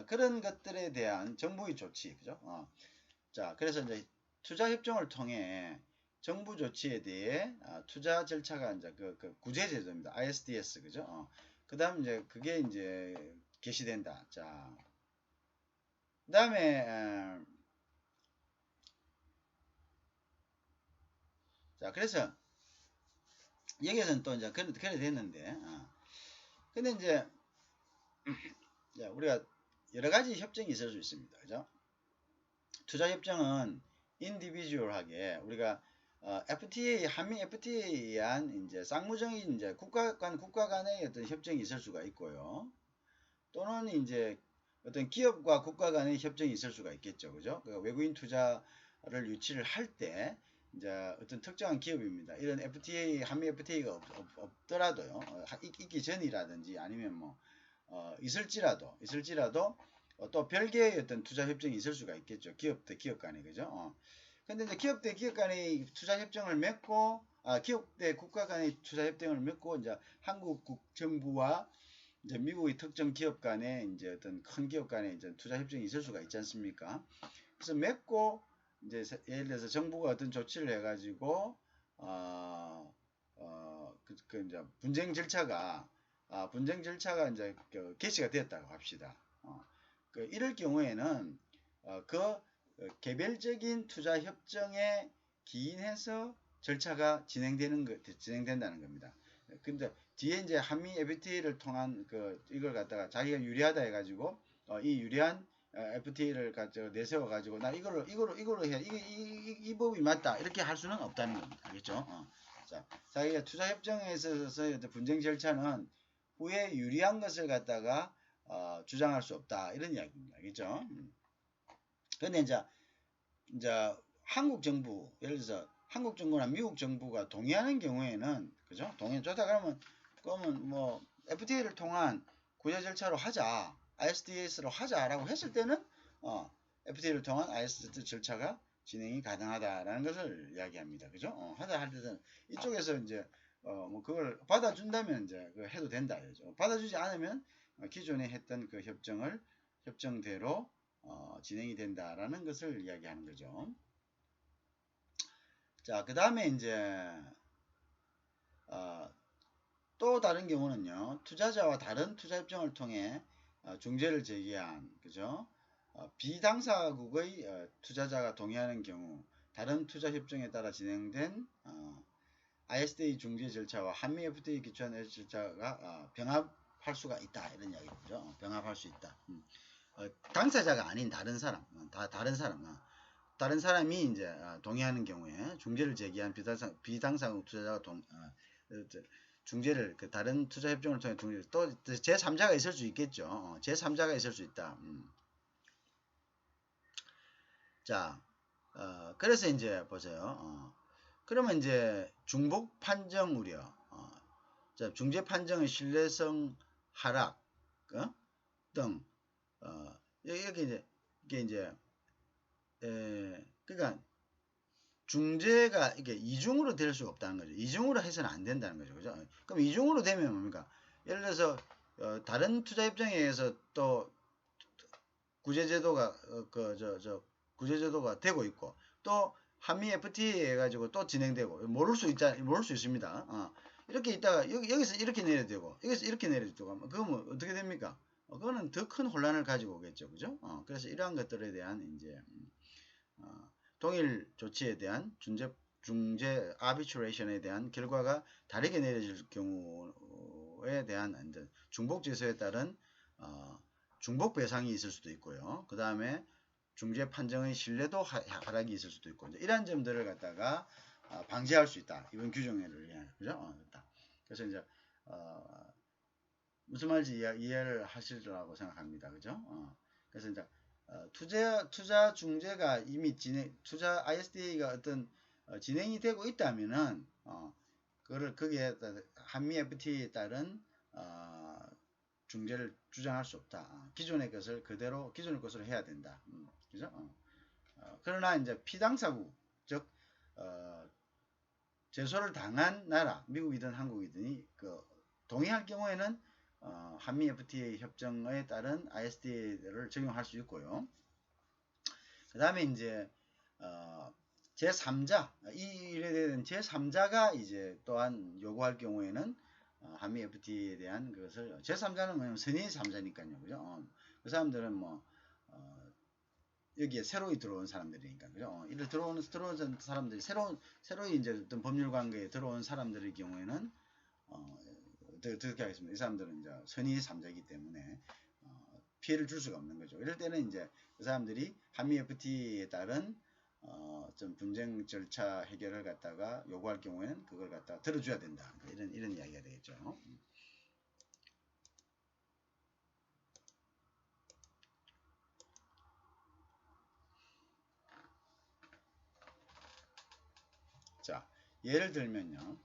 그런 것들에 대한 정부의 조치, 그죠? 자, 그래서 이제 투자 협정을 통해 정부 조치에 대해 투자 절차가 이제 그 구제 제도입니다. ISDS, 그죠? 그다음 이제 그게 이제 개시된다. 자, 그다음에 자, 그래서 여기에서는 또 이제 그래 됐는데, 근데 이제 우리가 여러 가지 협정이 있을 수 있습니다. 그죠? 투자 협정은 인디비주얼하게 우리가 FTA, 한미 FTA에 의한 이제 쌍무정인 이제 국가 간의 어떤 협정이 있을 수가 있고요. 또는 이제 어떤 기업과 국가 간의 협정이 있을 수가 있겠죠. 그죠? 그러니까 외국인 투자를 유치를 할 때 이제 어떤 특정한 기업입니다. 이런 FTA, 한미 FTA가 없더라도요. 있기 전이라든지 아니면 뭐 있을지라도 또 별개의 어떤 투자 협정이 있을 수가 있겠죠. 기업 대 기업 간에, 그죠? 근데 이제 기업 대 기업 간의 투자 협정을 맺고, 기업 대 국가 간의 투자 협정을 맺고, 이제 한국 정부와 이제 미국의 특정 기업 간에 이제 어떤 큰 기업 간에 이제 투자 협정이 있을 수가 있지 않습니까? 그래서 맺고, 이제 예를 들어서 정부가 어떤 조치를 해가지고, 이제 분쟁 절차가 이제 개시가 되었다고 합시다. 이럴 경우에는 그 개별적인 투자 협정에 기인해서 절차가 진행된다는 겁니다. 근데 뒤에 이제 한미 FTA를 통한 이걸 갖다가 자기가 유리하다 해가지고 이 유리한 FTA를 가지고 내세워 가지고 나 이거로 해 이 법이 맞다 이렇게 할 수는 없다는 겁니다. 알겠죠? 자, 자기가 투자 협정에 있어서 분쟁 절차는 후에 유리한 것을 갖다가 주장할 수 없다 이런 이야기입니다. 알겠죠? 근데 이제 한국 정부 예를 들어서 한국 정부나 미국 정부가 동의하는 경우에는 그죠? 동의 좋다 그러면 뭐 FTA를 통한 구제 절차로 하자, ISDS로 하자라고 했을 때는 FTA를 통한 ISDS 절차가 진행이 가능하다라는 것을 이야기합니다. 그죠? 하자 할 때는 이쪽에서 이제 뭐 그걸 받아준다면 이제 해도 된다 이죠. 받아주지 않으면 기존에 했던 그 협정대로 진행이 된다라는 것을 이야기하는 거죠. 자, 그 다음에 이제 또 다른 경우는요. 투자자와 다른 투자 협정을 통해 중재를 제기한 그죠? 비당사국의 투자자가 동의하는 경우 다른 투자 협정에 따라 진행된 ISDA 중재 절차와 한미 FTA 기초한 절차가 병합할 수가 있다 이런 이야기죠. 병합할 수 있다. 당사자가 아닌 다른 사람, 다른 사람이 이제 동의하는 경우에 중재를 제기한 비당사국 투자자가 중재를 다른 투자 협정을 통해 중재 또 제3자가 있을 수 있겠죠. 제3자가 있을 수 있다. 자, 그래서 이제 보세요. 그러면 이제 중복 판정 우려, 자, 중재 판정의 신뢰성 하락 등 이게 이제 그러니까 중재가 이게 이중으로 될 수가 없다는 거죠. 이중으로 해서는 안 된다는 거죠. 그죠? 그럼 이중으로 되면 뭡니까? 예를 들어서 다른 투자 협정에 의해서 또 구제제도가 구제제도가 되고 있고 또 한미 FTA 해가지고 또 진행되고 모를 수 있습니다. 이렇게 있다가 여기서 이렇게 내려도 되고 여기서 이렇게 내려도 되고 그러면 어떻게 됩니까? 그거는 더 큰 혼란을 가지고 오겠죠. 그죠? 그래서 이러한 것들에 대한 이제 동일 조치에 대한 중재 아비트레이션에 대한 결과가 다르게 내려질 경우에 대한 이제 중복 제소에 따른 중복 배상이 있을 수도 있고요. 그 다음에 중재 판정의 신뢰도 하락이 있을 수도 있고 이러한 점들을 갖다가 방지할 수 있다. 이번 규정을 위해 그죠? 그래서 이제 무슨 말인지 이해를 하시리라고 생각합니다. 그죠? 그래서 이제 투자 중재가 이미 투자 ISDA가 어떤 진행이 되고 있다면은 거기에 한미 FTA에 따른 중재를 주장할 수 없다. 기존의 것을 그대로 기존의 것으로 해야 된다. 그죠? 그러나 이제 피당사국, 즉 제소를 당한 나라, 미국이든 한국이든이 동의할 경우에는 한미 FTA 협정에 따른 ISDA를 적용할 수 있고요. 그 다음에 이제 제3자, 이 일에 대한 제3자가 이제 또한 요구할 경우에는 한미 FTA에 대한 그것을 제3자는 뭐냐면 선의 3자니까요, 그죠? 그 사람들은 뭐 여기에 새로이 들어온 사람들이니까, 그죠? 이를 들어온 사람들이 새로이 이제 어떤 법률 관계에 들어온 사람들의 경우에는 어떻게 하겠습니까? 이 사람들은 이제 선의 3자이기 때문에 피해를 줄 수가 없는 거죠. 이럴 때는 이제 그 사람들이 한미 FTA에 따른 좀 분쟁 절차 해결을 갖다가 요구할 경우에는 그걸 갖다가 들어줘야 된다. 이런 이야기가 되겠죠. 자, 예를 들면요.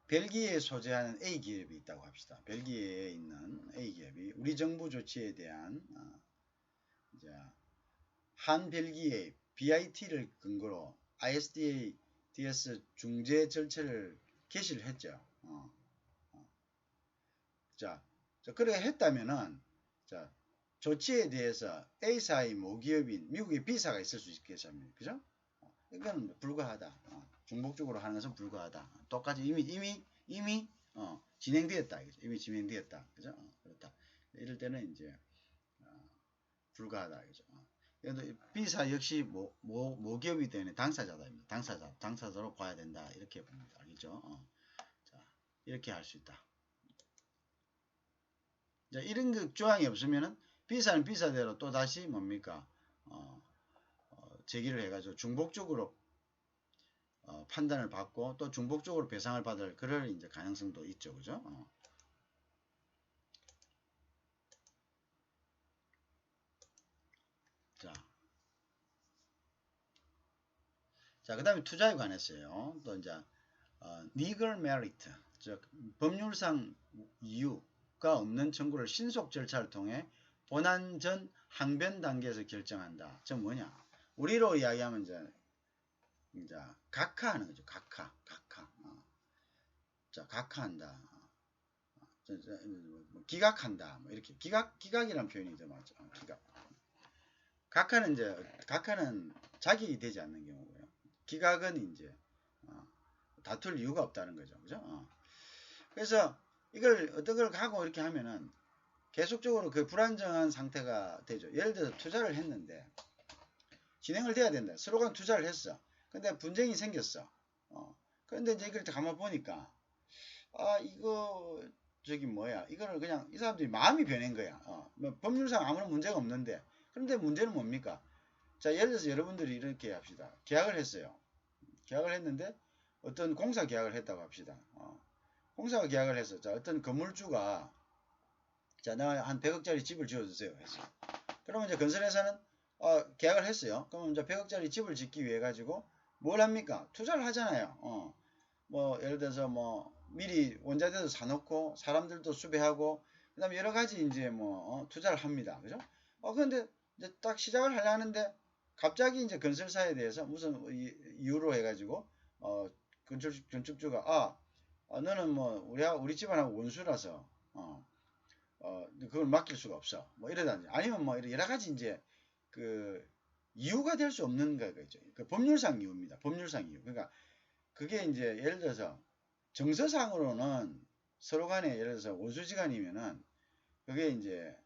벨기에에 소재하는 A 기업이 있다고 합시다. 벨기에에 있는 A 기업이 우리 정부 조치에 대한 한 벨기에 BIT를 근거로 ISDA DS 중재 절차를 개시를 했죠. 자, 그렇게 했다면은 자, 조치에 대해서 A사의 모기업인 미국의 B사가 있을 수 있겠습니까? 그죠? 이건 불가하다. 중복적으로 하는 것은 불가하다. 똑같이 이미 진행되었다. 이미 진행되었다. 그죠? 그렇다. 이럴 때는 이제 불가하다. 그죠? B사 역시 모기업이 되는 당사자다. 당사자로 봐야 된다. 이렇게 봅니다. 알겠죠? 자, 이렇게 할 수 있다. 자, 이런 그 조항이 없으면은 B사는 B사대로 또 다시 뭡니까? 제기를 해가지고 중복적으로 판단을 받고 또 중복적으로 배상을 받을 그럴 이제 가능성도 있죠. 그죠? 자, 그 다음에 투자에 관해서요. 또 이제 legal merit, 즉 법률상 이유가 없는 청구를 신속 절차를 통해 본안 전 항변 단계에서 결정한다. 즉 뭐냐? 우리로 이야기하면 이제 각하하는 거죠. 각하. 자, 각하한다. 기각한다. 뭐 이렇게 기각이라는 표현이죠, 맞죠? 기각. 각하는 자격이 되지 않는 경우고요. 기각은 이제 다툴 이유가 없다는 거죠, 그죠? 그래서 이걸 어떤 걸 하고 이렇게 하면은 계속적으로 그 불안정한 상태가 되죠. 예를 들어서 투자를 했는데 진행을 돼야 된다. 서로가 투자를 했어. 근데 분쟁이 생겼어. 그런데 이제 이걸 가만 보니까 이거 저기 뭐야? 이거를 그냥 이 사람들이 마음이 변한 거야. 뭐 법률상 아무런 문제가 없는데 그런데 문제는 뭡니까? 자, 예를 들어서 여러분들이 이렇게 합시다. 계약을 했어요. 계약을 했는데 어떤 공사 계약을 했다고 합시다. 공사가 계약을 해서 자, 어떤 건물주가 자, 나 한 100억짜리 집을 지어주세요. 했어. 그러면 이제 건설회사는 계약을 했어요. 그러면 이제 100억짜리 집을 짓기 위해 가지고 뭘 합니까? 투자를 하잖아요. 뭐 예를 들어서 뭐 미리 원자재도 사놓고 사람들도 수배하고 그다음에 여러 가지 이제 뭐 투자를 합니다. 그죠? 그런데 이제 딱 시작을 하려 하는데 갑자기 이제 건설사에 대해서 무슨 이유로 해가지고 건축주가 너는 뭐 우리 집안하고 원수라서 그걸 맡길 수가 없어. 뭐 이러다든지 아니면 뭐 여러 가지 이제 그 이유가 될 수 없는 거죠. 그 법률상 이유입니다. 법률상 이유. 그러니까 그게 이제 예를 들어서 정서상으로는 서로 간에 예를 들어서 원수지간이면은 그게 이제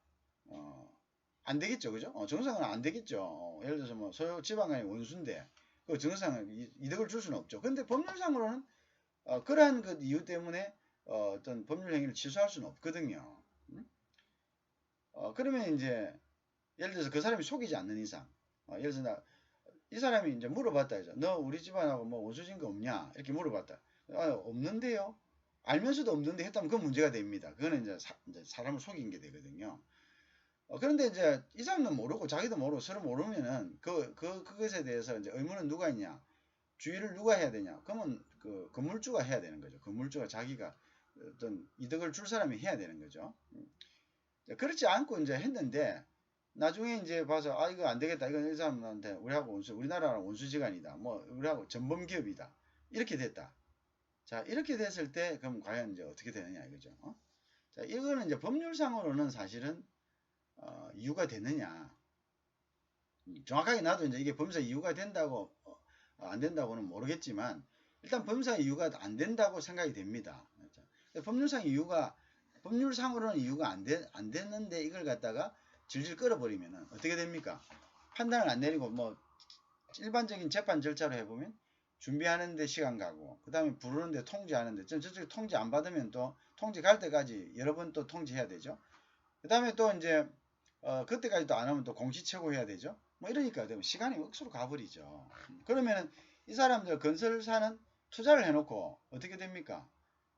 안 되겠죠, 그죠? 정서상은 안 되겠죠. 예를 들어서 뭐 서로 지방 간의 원수인데 그 정서상은 이득을 줄 수는 없죠. 근데 법률상으로는 그러한 그 이유 때문에 어떤 법률 행위를 취소할 수는 없거든요. 그러면 이제 예를 들어서 그 사람이 속이지 않는 이상, 예를 들어서 이 사람이 이제 물어봤다 해서 너 우리 집안하고 뭐 원수진 거 없냐 이렇게 물어봤다. 없는데요. 알면서도 없는데 했다면 그건 문제가 됩니다. 그거는 이제 사람을 속인 게 되거든요. 그런데 이제 이 사람은 모르고 자기도 모르고 서로 모르면은 그것에 대해서 이제 의무는 누가 있냐? 주의를 누가 해야 되냐? 그러면 그 건물주가 해야 되는 거죠. 건물주가 자기가 어떤 이득을 줄 사람이 해야 되는 거죠. 그렇지 않고 이제 했는데 나중에 이제 봐서 아 이거 안 되겠다. 이건 이 사람한테 우리나라랑 원수지간이다. 뭐 우리하고 전범기업이다. 이렇게 됐다. 자 이렇게 됐을 때 그럼 과연 이제 어떻게 되느냐 이거죠. 자 이거는 이제 법률상으로는 사실은 이유가 되느냐. 정확하게 나도 이제 이게 법률상 이유가 된다고 안 된다고는 모르겠지만 일단 법률상 이유가 안 된다고 생각이 됩니다. 법률상 이유가 법률상으로는 이유가 안 됐는데 이걸 갖다가 질질 끌어버리면은 어떻게 됩니까? 판단을 안 내리고 뭐 일반적인 재판 절차로 해보면 준비하는데 시간 가고 그 다음에 부르는데 통지하는데 저쪽에 통지 안 받으면 또 통지 갈 때까지 여러 번 또 통지해야 되죠. 그 다음에 또 이제 그때까지도 안 하면 또 공시처고 해야 되죠. 뭐 이러니까 시간이 억수로 가버리죠. 그러면은 이 사람들 건설사는 투자를 해놓고 어떻게 됩니까?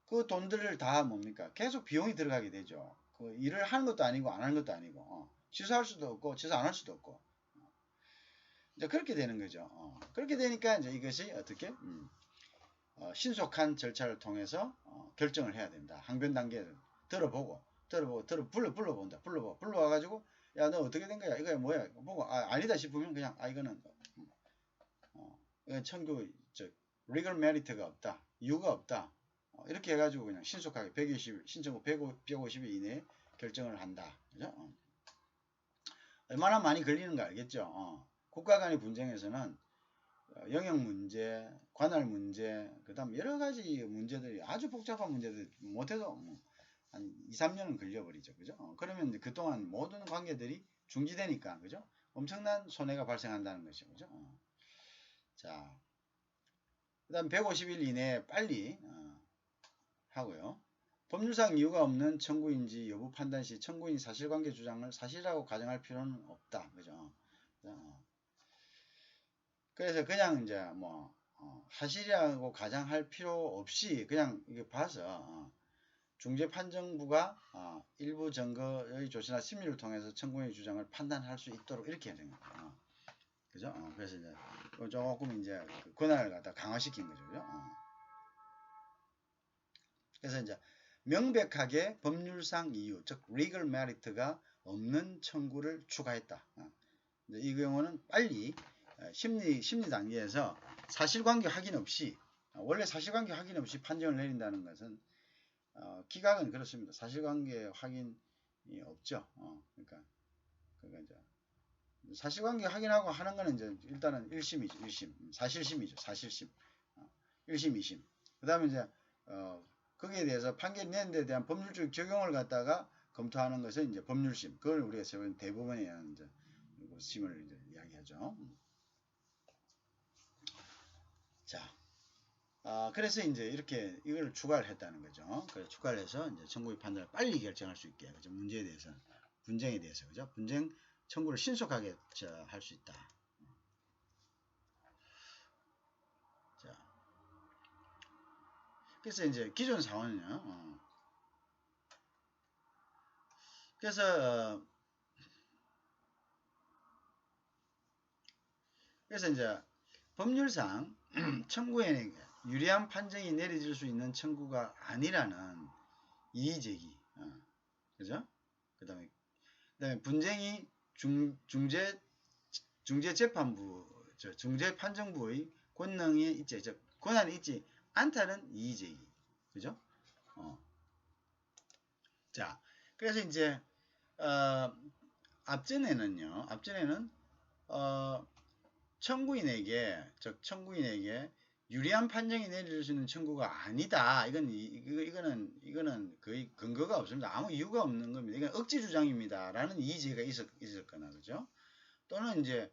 그 돈들을 다 뭡니까? 계속 비용이 들어가게 되죠. 그 일을 하는 것도 아니고 안 하는 것도 아니고 취소할 수도 없고 취소 안 할 수도 없고 이제 그렇게 되는 거죠. 그렇게 되니까 이제 이것이 어떻게 신속한 절차를 통해서 결정을 해야 된다. 항변 단계를 들어보고 불러본다. 불러와가지고 야 너 어떻게 된 거야? 이거 뭐야? 보고 아니다 싶으면 그냥 이거는 이건 청구 legal merit가 없다. 이유가 없다. 이렇게 해가지고 그냥 신속하게 120 신청후 150일 이내에 결정을 한다. 그죠? 얼마나 많이 걸리는 거 알겠죠? 국가 간의 분쟁에서는 영역 문제, 관할 문제, 그 다음 여러 가지 문제들이 아주 복잡한 문제들 못해도 한 2, 3년은 걸려버리죠. 그죠? 그러면 그동안 모든 관계들이 중지되니까, 그죠? 엄청난 손해가 발생한다는 것이죠. 그죠? 자, 그 다음 150일 이내에 빨리 하고요. 법률상 이유가 없는 청구인지 여부 판단 시 청구인 사실관계 주장을 사실이라고 가정할 필요는 없다. 그죠? 그래서 그냥 이제 뭐 사실이라고 가정할 필요 없이 그냥 이게 봐서 중재판정부가 일부 증거의 조치나 심리를 통해서 청구인의 주장을 판단할 수 있도록 이렇게 하는 거예요. 그죠? 그래서 이제 조금 이제 그 권한을 갖다 강화시킨 거죠. 그죠? 그래서 이제 명백하게 법률상 이유, 즉 legal merit가 없는 청구를 추가했다. 이 경우는 빨리 심리 단계에서 사실관계 확인 없이 원래 사실관계 확인 없이 판정을 내린다는 것은 기각은 그렇습니다. 사실관계 확인이 없죠. 그러니까 이제 사실관계 확인하고 하는 거는 이제 일단은 1심이죠. 1심. 사실심이죠. 사실심. 1심, 2심. 그 다음에 이제 거기에 대해서 판결이 내는 데 대한 법률적 적용을 갖다가 검토하는 것은 이제 법률심. 그걸 우리가 세운 대부분에 의한 이제 심을 이제 이야기하죠. 자, 그래서 이제 이렇게 이걸 추가를 했다는 거죠. 그래서 추가를 해서 이제 청구의 판단을 빨리 결정할 수 있게, 그죠? 문제에 대해서는 분쟁에 대해서, 그죠? 분쟁 청구를 신속하게 할 수 있다. 자, 그래서 이제 기존 상황은요. 그래서 이제 법률상 청구인에게 유리한 판정이 내려질 수 있는 청구가 아니라는 이의제기, 그죠? 그 다음에 분쟁이 중재재판부, 중재판정부의 권능이 있지, 권한이 있지 않다는 이의제기, 그죠? 자, 그래서 이제 앞전에는 청구인에게 유리한 판정이 내릴 수 있는 청구가 아니다. 이거는 거의 근거가 없습니다. 아무 이유가 없는 겁니다. 이건 억지 주장입니다. 라는 이의제기가 있었거나, 그죠? 또는 이제,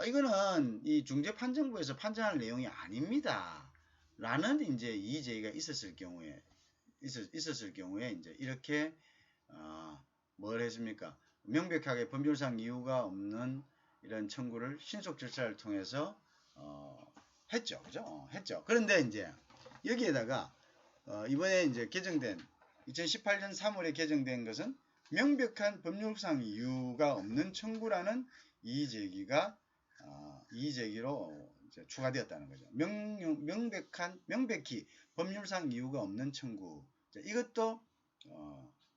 이거는 이 중재판정부에서 판정할 내용이 아닙니다. 라는 이제 이의제기가 있었을 경우에, 이제 이렇게, 뭘 했습니까? 명백하게 법률상 이유가 없는 이런 청구를 신속 절차를 통해서 했죠. 그죠? 했죠. 그런데 이제 여기에다가 이번에 이제 개정된 2018년 3월에 개정된 것은 명백한 법률상 이유가 없는 청구라는 이의제기로 이제 추가되었다는 거죠. 명백히 법률상 이유가 없는 청구. 이것도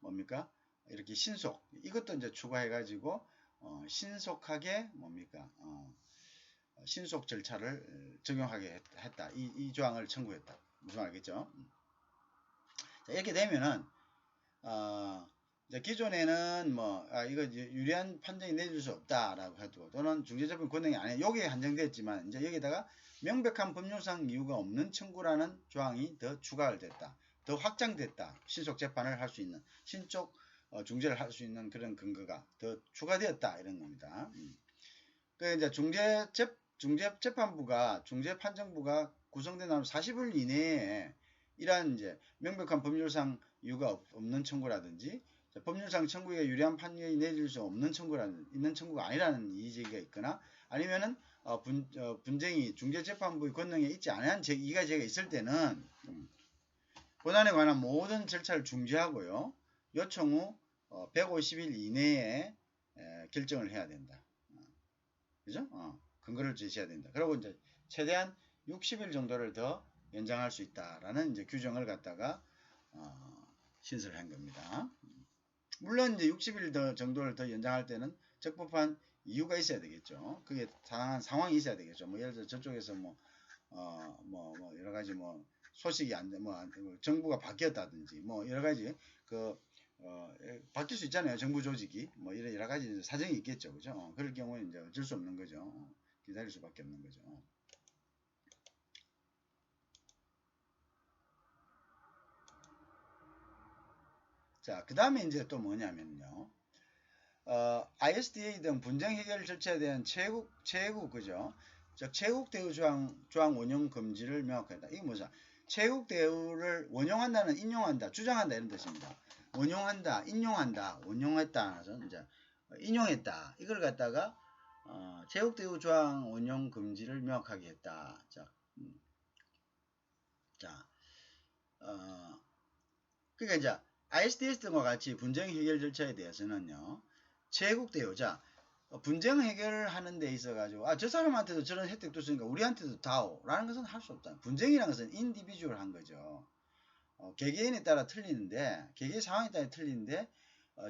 뭡니까? 이렇게 신속. 이것도 이제 추가해가지고 신속하게 뭡니까? 신속 절차를 적용하게 했다. 이 조항을 청구했다. 무슨 알겠죠? 자, 이렇게 되면은 기존에는 이거 유리한 판정이 내줄 수 없다라고 해도 또는 중재재판 권능이 아니야. 여기에 한정됐지만 이제 여기다가 명백한 법률상 이유가 없는 청구라는 조항이 더 추가가 됐다. 더 확장됐다. 신속 재판을 할 수 있는 신속 중재를 할 수 있는 그런 근거가 더 추가되었다 이런 겁니다. 그 이제 중재재판부가 중재판정부가 구성된 다음 40일 이내에 이러한 이제 명백한 법률상 이유가 없는 청구라든지 법률상 청구에 유리한 판결이 내릴 수 없는 있는 청구가 아니라는 이의제기가 있거나 아니면은 분쟁이 중재재판부의 권능에 있지 않은 이의제기가 있을 때는 권한에 관한 모든 절차를 중지하고요. 요청 후 150일 이내에 결정을 해야 된다. 그죠? 근거를 제시해야 된다. 그리고 이제 최대한 60일 정도를 더 연장할 수 있다라는 이제 규정을 갖다가 신설을 한 겁니다. 물론 이제 60일 정도를 더 연장할 때는 적법한 이유가 있어야 되겠죠. 그게 상황이 있어야 되겠죠. 뭐 예를 들어 저쪽에서 여러 가지 소식이 정부가 바뀌었다든지 여러 가지 바뀔 수 있잖아요. 정부 조직이 이런 여러 가지 사정이 있겠죠. 그죠? 그럴 경우에 이제 어쩔 수 없는 거죠. 기다릴 수밖에 없는 거죠. 자, 그 다음에 이제 또 뭐냐면요. ISDA 등 분쟁 해결 절차에 대한 최국 그죠? 즉, 최국 대우 조항 원용 금지를 명확하다. 이게 뭐죠? 최국 대우를 원용한다는 인용한다, 주장한다 이런 뜻입니다. 원용한다, 인용한다, 원용했다, 이제 인용했다. 이걸 갖다가 최국 대우 조항 원용 금지를 명확하게 했다. 그러니까 이제 ISDS 등과 같이 분쟁 해결 절차에 대해서는요. 최국 대우자 분쟁 해결을 하는 데 있어 가지고 저 사람한테도 저런 혜택도 있으니까 우리한테도 다오라는 것은 할 수 없다. 분쟁이라는 것은 인디비주얼한 거죠. 개개인에 따라 틀리는데 개개인 상황에 따라 틀리는데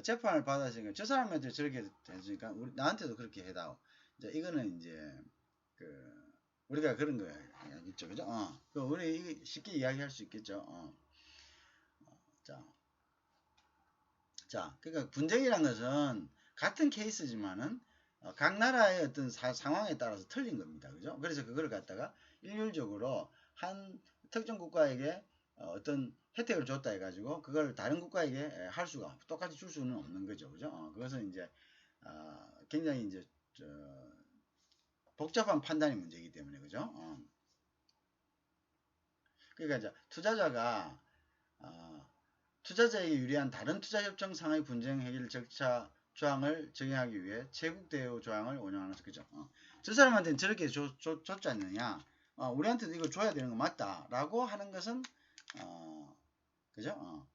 재판을 받았으니까 저 사람한테 저렇게 했으니까 나한테도 그렇게 해다오. 이거는 이제 우리가 그런 거야 있죠, 그죠? 우리 쉽게 이야기할 수 있겠죠. 자, 그러니까 분쟁이란 것은 같은 케이스지만은 각 나라의 어떤 상황에 따라서 틀린 겁니다. 그죠? 그래서 그걸 갖다가 일률적으로 한 특정 국가에게 어떤 혜택을 줬다 해가지고 그걸 다른 국가에게 할 수가 똑같이 줄 수는 없는 거죠. 그죠? 그것은 이제 굉장히 이제 복잡한 판단의 문제이기 때문에 그죠? 그러니까 이제 투자자에게 유리한 다른 투자협정 상의 분쟁 해결 절차 조항을 적용하기 위해 최국 대우 조항을 원용하는 거죠. 그죠? 저 사람한테는 저렇게 줬지 않느냐? 우리한테도 이거 줘야 되는 거 맞다. 라고 하는 것은 그죠?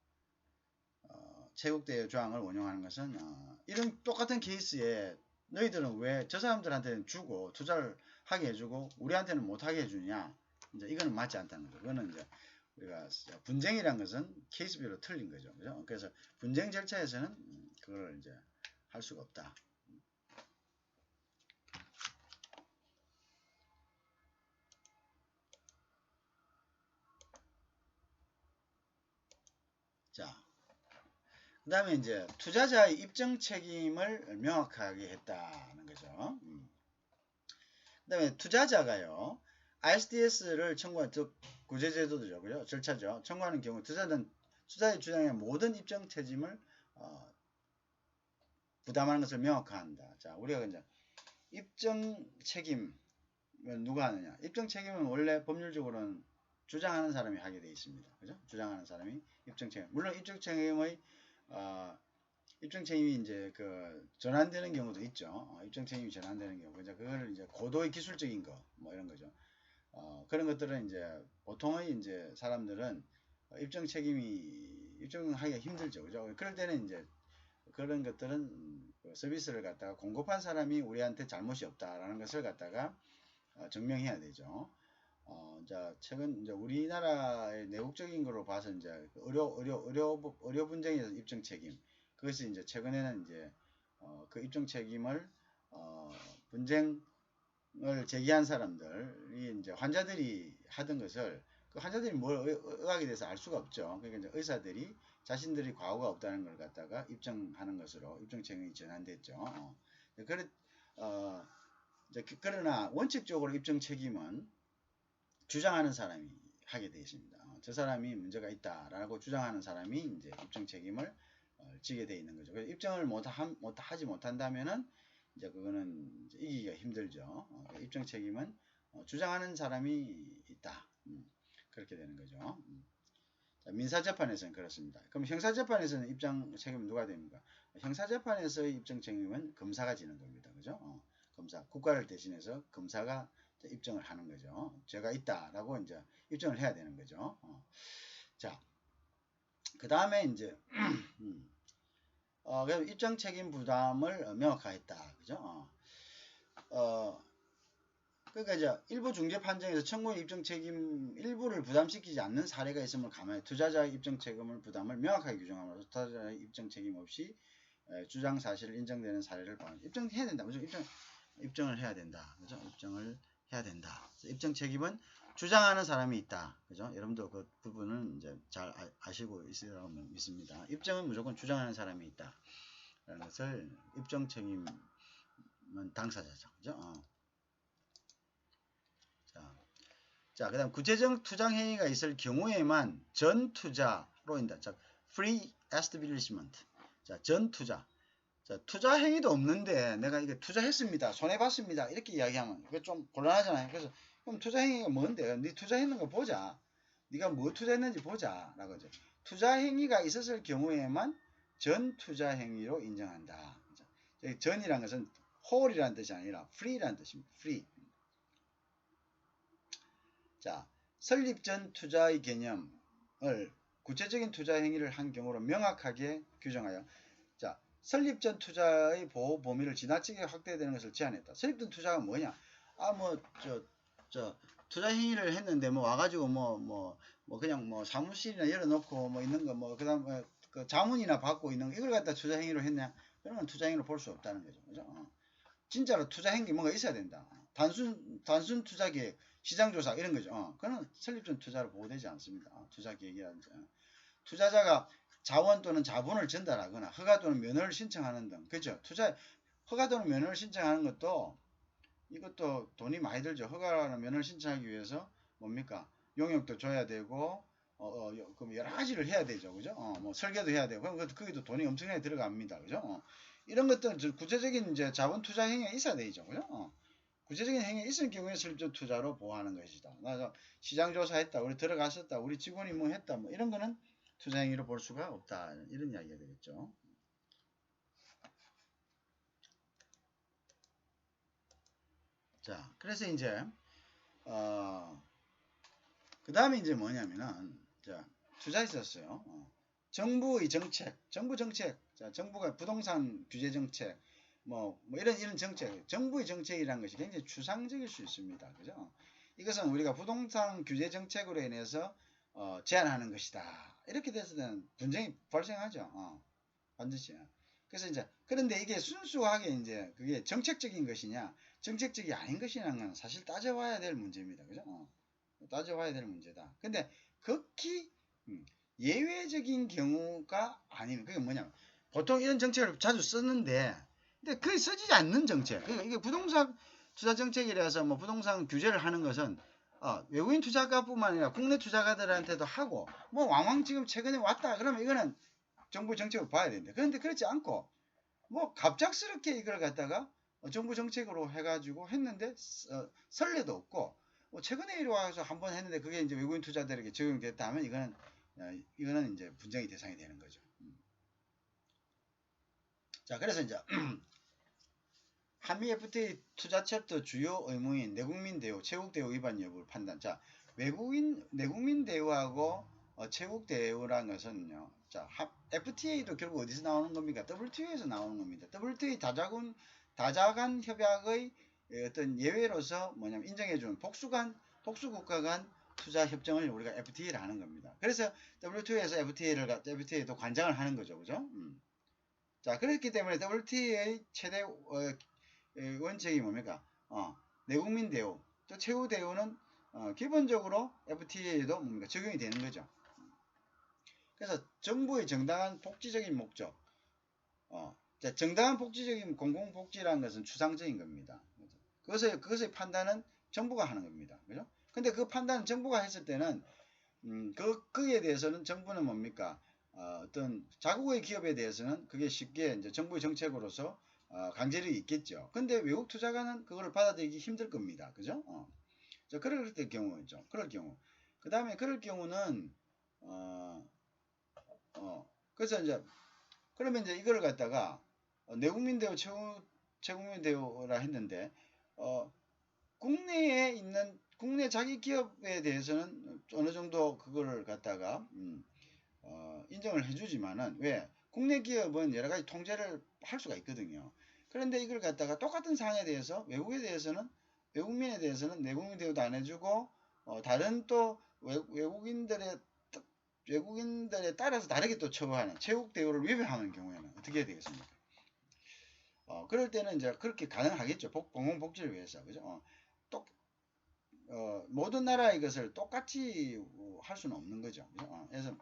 최국 대우 조항을 원용하는 것은 이런 똑같은 케이스에 너희들은 왜 저 사람들한테는 주고 투자를 하게 해주고 우리한테는 못하게 해주냐? 이제 이거는 맞지 않다는 거죠. 그거는 이제 우리가 분쟁이란 것은 케이스별로 틀린 거죠. 그죠? 그래서 분쟁 절차에서는 그걸 이제 할 수가 없다. 자, 그 다음에 이제 투자자의 입증 책임을 명확하게 했다는 거죠. 그 다음에 투자자가요, ISDS를 청구한 구제제도죠. 그죠? 절차죠. 청구하는 경우 투자자의 주장의 모든 입증 책임을 부담하는 것을 명확화한다. 자, 우리가 이제 입증 책임은 누가 하느냐? 입증 책임은 원래 법률적으로는 주장하는 사람이 하게 되어 있습니다. 그죠? 주장하는 사람이 입증 책임. 물론 입증 책임이 이제 전환되는 경우도 있죠. 입증 책임이 전환되는 경우. 그걸 이제 고도의 기술적인 거, 이런 거죠. 그런 것들은 이제 보통의 이제 사람들은 입증하기가 힘들죠. 그죠? 그럴 때는 이제 그런 것들은 서비스를 갖다가 공급한 사람이 우리한테 잘못이 없다라는 것을 갖다가 증명해야 되죠. 자, 최근 이제 우리나라의 내국적인 거로 봐서 이제 의료 분쟁에서 입증 책임. 그것이 이제 최근에는 이제 그 입증 책임을 분쟁을 제기한 사람들이 이제 환자들이 하던 것을 그 환자들이 뭘 의학에 대해서 알 수가 없죠. 그러니까 이제 의사들이 자신들이 과오가 없다는 걸 갖다가 입증하는 것으로 입증 책임이 전환됐죠. 그러나 원칙적으로 입증 책임은 주장하는 사람이 하게 되어 있습니다. 저 사람이 문제가 있다라고 주장하는 사람이 이제 입증 책임을 지게 되어 있는 거죠. 그래서 입증을 하지 못한다면은 이제 그거는 이제 이기기가 힘들죠. 입증 책임은 주장하는 사람이 있다. 그렇게 되는 거죠. 자, 민사재판에서는 그렇습니다. 그럼 형사재판에서는 입증 책임은 누가 됩니까? 형사재판에서의 입증 책임은 검사가 지는 겁니다. 그죠? 검사, 국가를 대신해서 검사가 입증을 하는 거죠. 죄가 있다라고 이제 입증을 해야 되는 거죠. 자, 그 다음에 이제 그래서 입증 책임 부담을 명확화했다. 그죠? 그러니까 이제 일부 중재 판정에서 청구인 입증 책임 일부를 부담시키지 않는 사례가 있음을 감안해 투자자의 입증 책임을 부담을 명확하게 규정함으로써 투자자의 입증 책임 없이 주장 사실을 인정되는 사례를 입증해야 된다. 그죠? 입증을 해야 된다. 그죠? 입증을 해야 된다. 입증 책임은 주장하는 사람이 있다. 그죠? 여러분도 그 부분은 이제 잘 아시고 있으리라고 믿습니다. 입증은 무조건 주장하는 사람이 있다. 라는 것을 입증 책임은 당사자죠. 그죠? 자, 그 다음 구체적 투자 행위가 있을 경우에만 전 투자로 인다. 자, free establishment. 자, 전 투자. 자, 투자 행위도 없는데 내가 이게 투자했습니다. 손해봤습니다. 이렇게 이야기하면 이거 좀 곤란하잖아요. 그래서 그럼 투자 행위가 뭔데? 네 투자했는 거 보자. 네가 뭐 투자했는지 보자. 라고 하죠. 투자 행위가 있었을 경우에만 전 투자 행위로 인정한다. 그죠? 전이란 것은 whole이라는 뜻이 아니라 free라는 뜻입니다. free. 자, 설립 전 투자의 개념을 구체적인 투자 행위를 한 경우로 명확하게 규정하여 자, 설립 전 투자의 보호 범위를 지나치게 확대되는 것을 제한했다. 설립 전 투자가 뭐냐? 투자 행위를 했는데 뭐 와가지고 그냥 뭐 사무실이나 열어놓고 뭐 있는 거 그다음 그 자문이나 받고 있는 거 이걸 갖다 투자 행위로 했냐? 그러면 투자 행위로 볼 수 없다는 거죠. 그죠? 진짜로 투자 행위 뭔가 있어야 된다. 단순 투자 계획, 시장 조사 이런 거죠. 그건 설립 전 투자로 보호되지 않습니다. 투자 계획이라든지 투자자가 자원 또는 자본을 전달하거나 허가 또는 면허를 신청하는 등 그렇죠. 허가 또는 면허를 신청하는 것도 이것도 돈이 많이 들죠. 허가나 면허를 신청하기 위해서 뭡니까? 용역도 줘야 되고 그럼 여러 가지를 해야 되죠. 그죠? 뭐 설계도 해야 되고 그럼 거기도 돈이 엄청나게 들어갑니다. 그죠? 이런 것들은 구체적인 이제 자본 투자 행위가 있어야 되죠. 그죠? 구체적인 행위가 있을 경우에 설립 투자로 보호하는 것이다. 나 시장 조사했다. 우리 들어갔었다. 우리 직원이 뭐 했다. 뭐 이런 거는 투자 행위로 볼 수가 없다. 이런 이야기가 되겠죠. 자, 그래서 이제 그 다음에 이제 뭐냐면은 자, 투자했었어요. 정부의 정책, 정부 정책. 자, 정부가 부동산 규제 정책, 뭐 이런 정책, 정부의 정책이라는 것이 굉장히 추상적일 수 있습니다. 그죠? 이것은 우리가 부동산 규제 정책으로 인해서 제한하는 것이다. 이렇게 돼서는 분쟁이 발생하죠. 반드시. 그래서 이제 그런데 이게 순수하게 이제 그게 정책적인 것이냐, 정책적이 아닌 것이냐는 건 사실 따져봐야 될 문제입니다. 그죠? 따져봐야 될 문제다. 근데 극히 예외적인 경우가 아니면 그게 뭐냐면 보통 이런 정책을 자주 썼는데 근데 거의 쓰지 않는 정책. 그러니까 이게 부동산 투자 정책이라서 뭐 부동산 규제를 하는 것은 외국인 투자가뿐만 아니라 국내 투자가들한테도 하고 뭐 왕왕 지금 최근에 왔다 그러면 이거는 정부 정책을 봐야 되는데 그런데 그렇지 않고 뭐 갑작스럽게 이걸 갖다가 정부 정책으로 해가지고 했는데 선례도 없고 뭐 최근에 이리 와서 한번 했는데 그게 이제 외국인 투자들에게 적용됐다 하면 이거는 이제 분쟁의 대상이 되는 거죠. 자, 그래서 이제 한미 FTA 투자 챕터 주요 의무인 내국민 대우, 채국 대우 위반 여부를 판단. 자, 내국민 대우하고 채국 대우라는 것은요. 자, FTA도 결국 어디서 나오는 겁니까? WTO에서 나오는 겁니다. WTO 다자간 협약의 어떤 예외로서 뭐냐면 인정해준 복수국가 간 투자 협정을 우리가 FTA를 하는 겁니다. 그래서 WTO에서 FTA도 관장을 하는 거죠. 그죠? 자, 그렇기 때문에 WTA의 최대 원칙이 뭡니까? 내국민 대우, 또 최후 대우는 기본적으로 FTA에도 뭡니까? 적용이 되는 거죠. 그래서 정부의 정당한 복지적인 목적, 자, 정당한 복지적인 공공복지라는 것은 추상적인 겁니다. 그것의 판단은 정부가 하는 겁니다. 그죠? 근데 그 판단은 정부가 했을 때는, 거기에 대해서는 정부는 뭡니까? 어떤 자국의 기업에 대해서는 그게 쉽게 이제 정부의 정책으로서 강제력이 있겠죠. 근데 외국 투자가는 그거를 받아들이기 힘들 겁니다. 그죠? 자, 그럴 때 경우죠. 그럴 경우. 그 다음에 그럴 경우는, 그래서 이제, 그러면 이제 이거를 갖다가 내국민 대우, 최국민 대우라 했는데, 국내에 있는 국내 자기 기업에 대해서는 어느 정도 그거를 갖다가 인정을 해주지만은 왜 국내 기업은 여러 가지 통제를 할 수가 있거든요. 그런데 이걸 갖다가 똑같은 사항에 대해서 외국민에 대해서는 내국민 대우도 안 해주고 다른 또 외국인들에 따라서 다르게 또 처우하는 최국 대우를 위배하는 경우에는 어떻게 해야 되겠습니까? 그럴 때는 이제 그렇게 가능하겠죠. 공공복지를 위해서. 그죠? 모든 나라의 것을 똑같이 할 수는 없는 거죠. 그죠? 그래서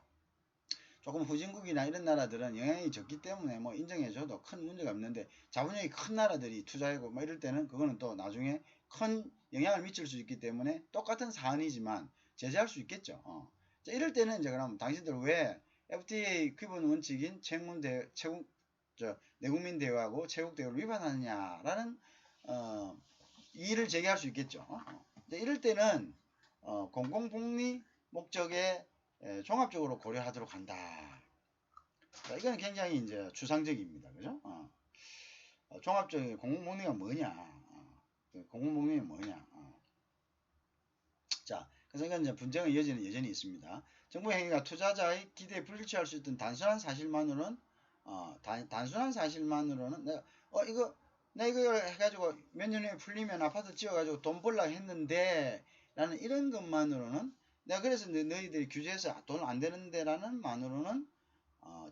조금 후진국이나 이런 나라들은 영향이 적기 때문에 뭐 인정해줘도 큰 문제가 없는데 자본력이 큰 나라들이 투자하고 뭐 이럴 때는 그거는 또 나중에 큰 영향을 미칠 수 있기 때문에 똑같은 사안이지만 제재할 수 있겠죠. 자, 이럴 때는 이제 그럼 당신들 왜 FTA 기본 원칙인 내국민 대우하고 체국 대우를 위반하느냐라는 이의를 제기할 수 있겠죠. 이럴 때는 공공복리 목적에 종합적으로 고려하도록 한다. 자, 이건 굉장히 이제 추상적입니다. 그죠? 종합적인 공공복리가 뭐냐? 공공복리가 뭐냐? 자, 그래서 이건 이제 분쟁의 여지는 여전히 있습니다. 정부 행위가 투자자의 기대에 불일치할 수 있던 단순한 사실만으로는 내가 이거 해가지고 몇 년 후에 풀리면 아파트 지어가지고 돈 벌라 했는데 라는 이런 것만으로는 내가 그래서 너희들이 규제해서 돈 안 되는데 라는 만으로는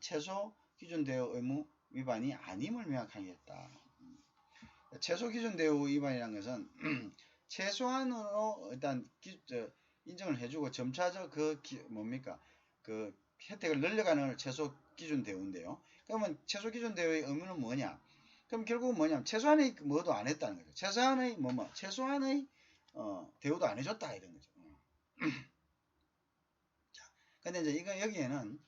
최소 기준 대우 의무 위반이 아님을 명확하게 했다. 최소 기준 대우 위반이라는 것은 최소한으로 일단 인정을 해주고 점차적 그 혜택을 늘려가는 최소 기준 대우인데요. 그러면 최소 기준 대우의 의무는 뭐냐? 그럼 결국은 뭐냐면 최소한의 뭐도 안 했다는 거죠. 최소한의 대우도 안 해줬다 이런 거죠. 자, 근데 이제 이거 여기에는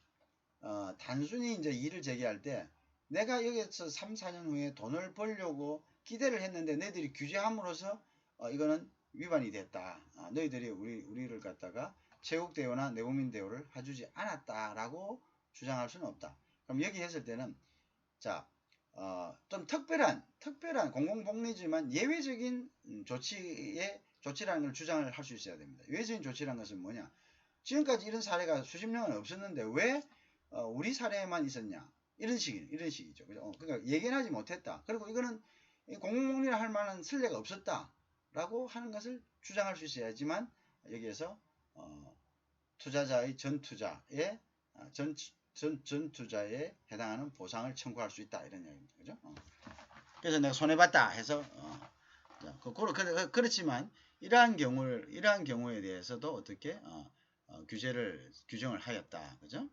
단순히 이제 일을 제기할 때 내가 여기서 3, 4년 후에 돈을 벌려고 기대를 했는데 너희들이 규제함으로써 이거는 위반이 됐다. 너희들이 우리를 갖다가 체국 대우나 내국민 대우를 해주지 않았다라고 주장할 수는 없다. 그럼 여기 했을 때는 자, 좀 특별한 공공복리지만 예외적인 조치라는 걸 주장을 할 수 있어야 됩니다. 예외적인 조치라는 것은 뭐냐? 지금까지 이런 사례가 수십 년은 없었는데 왜 우리 사례에만 있었냐? 이런 식이죠. 그죠? 그러니까 예견하지 못했다. 그리고 이거는 공공복리라 할 만한 선례가 없었다라고 하는 것을 주장할 수 있어야지만 여기에서 투자자의 전투자에 해당하는 보상을 청구할 수 있다 이런 이야기입니다. 그죠? 그래서 내가 손해봤다 해서 그렇지만 이러한 경우에 대해서도 어떻게 규정을 하였다. 그죠?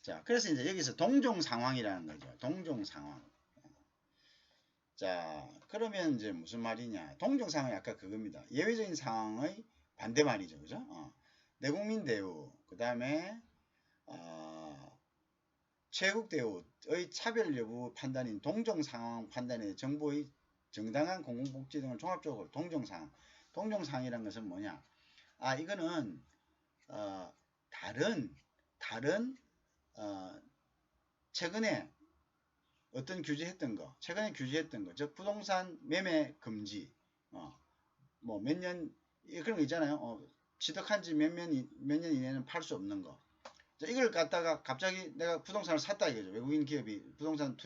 자, 그래서 이제 여기서 동종 상황이라는 거죠. 동종 상황. 자, 그러면 이제 무슨 말이냐? 동종 상황이 아까 그겁니다. 예외적인 상황의 반대 말이죠. 그죠? 내국민 대우, 그 다음에 최국 대우의 차별 여부 판단인 동종 상황 판단에 정부의 정당한 공공복지 등을 종합적으로 동종 상황. 동종 상황이라는 것은 뭐냐? 이거는 다른 최근에 어떤 최근에 규제했던 거, 즉 부동산 매매 금지, 뭐 그런 거 있잖아요. 취득한 지 몇 년 이내는 팔 수 없는 거. 자, 이걸 갖다가 갑자기 내가 부동산을 샀다 이거죠. 외국인 기업이 부동산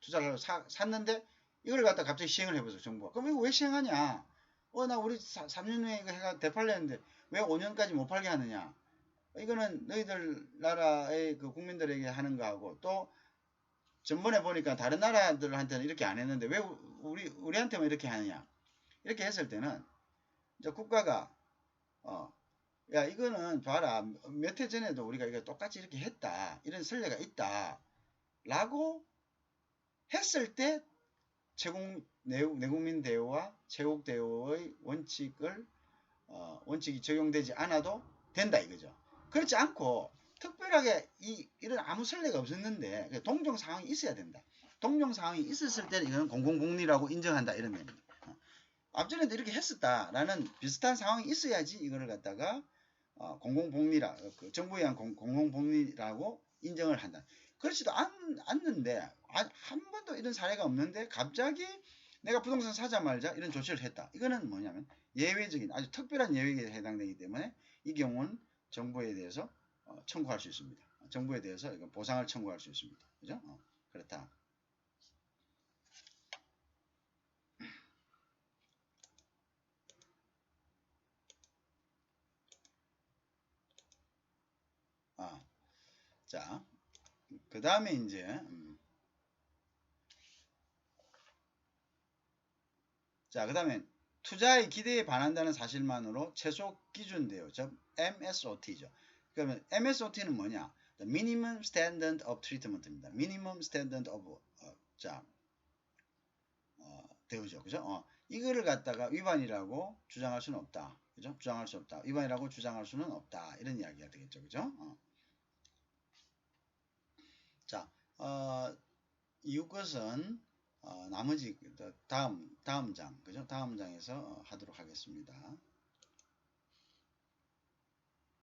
투자를 샀는데 이걸 갖다 갑자기 시행을 해보죠. 정부가. 그럼 이거 왜 시행하냐? 나 우리 3년 후에 이거 해가 대팔렸는데 왜 5년까지 못 팔게 하느냐? 이거는 너희들 나라의 그 국민들에게 하는 거하고 또 전번에 보니까 다른 나라들한테는 이렇게 안 했는데 왜 우리한테만 이렇게 하느냐? 이렇게 했을 때는 이제 국가가 야 이거는 봐라 몇 해 전에도 우리가 이거 똑같이 이렇게 했다 이런 선례가 있다 라고 했을 때 내국민 대우와 체국 대우의 원칙이 적용되지 않아도 된다 이거죠. 그렇지 않고 특별하게 이런 아무 선례가 없었는데 동종 상황이 있어야 된다. 동종 상황이 있었을 때는 이거는 공공복리라고 인정한다 이런 겁니다. 앞전에도 이렇게 했었다라는 비슷한 상황이 있어야지 이거를 갖다가 공공복리라 정부에 의한 공공복리라고 인정을 한다. 그렇지도 않는데 한 번도 이런 사례가 없는데 갑자기 내가 부동산 사자 말자 이런 조치를 했다. 이거는 뭐냐면 예외적인 아주 특별한 예외에 해당되기 때문에 이 경우는 정부에 대해서 청구할 수 있습니다. 정부에 대해서 이건 보상을 청구할 수 있습니다. 그죠? 그렇다. 자, 그 다음에 이제 자, 그 다음에 투자의 기대에 반한다는 사실만으로 최소 기준 대우, 즉 MSOT죠. 그러면 MSOT는 뭐냐? The Minimum Standard of Treatment입니다. Minimum Standard of 대우죠. 그죠? 이거를 갖다가 위반이라고 주장할 수는 없다. 그죠? 주장할 수 없다. 위반이라고 주장할 수는 없다. 이런 이야기가 되겠죠. 그죠? 자, 이것은 나머지 다음 장, 그죠? 다음 장에서 하도록 하겠습니다.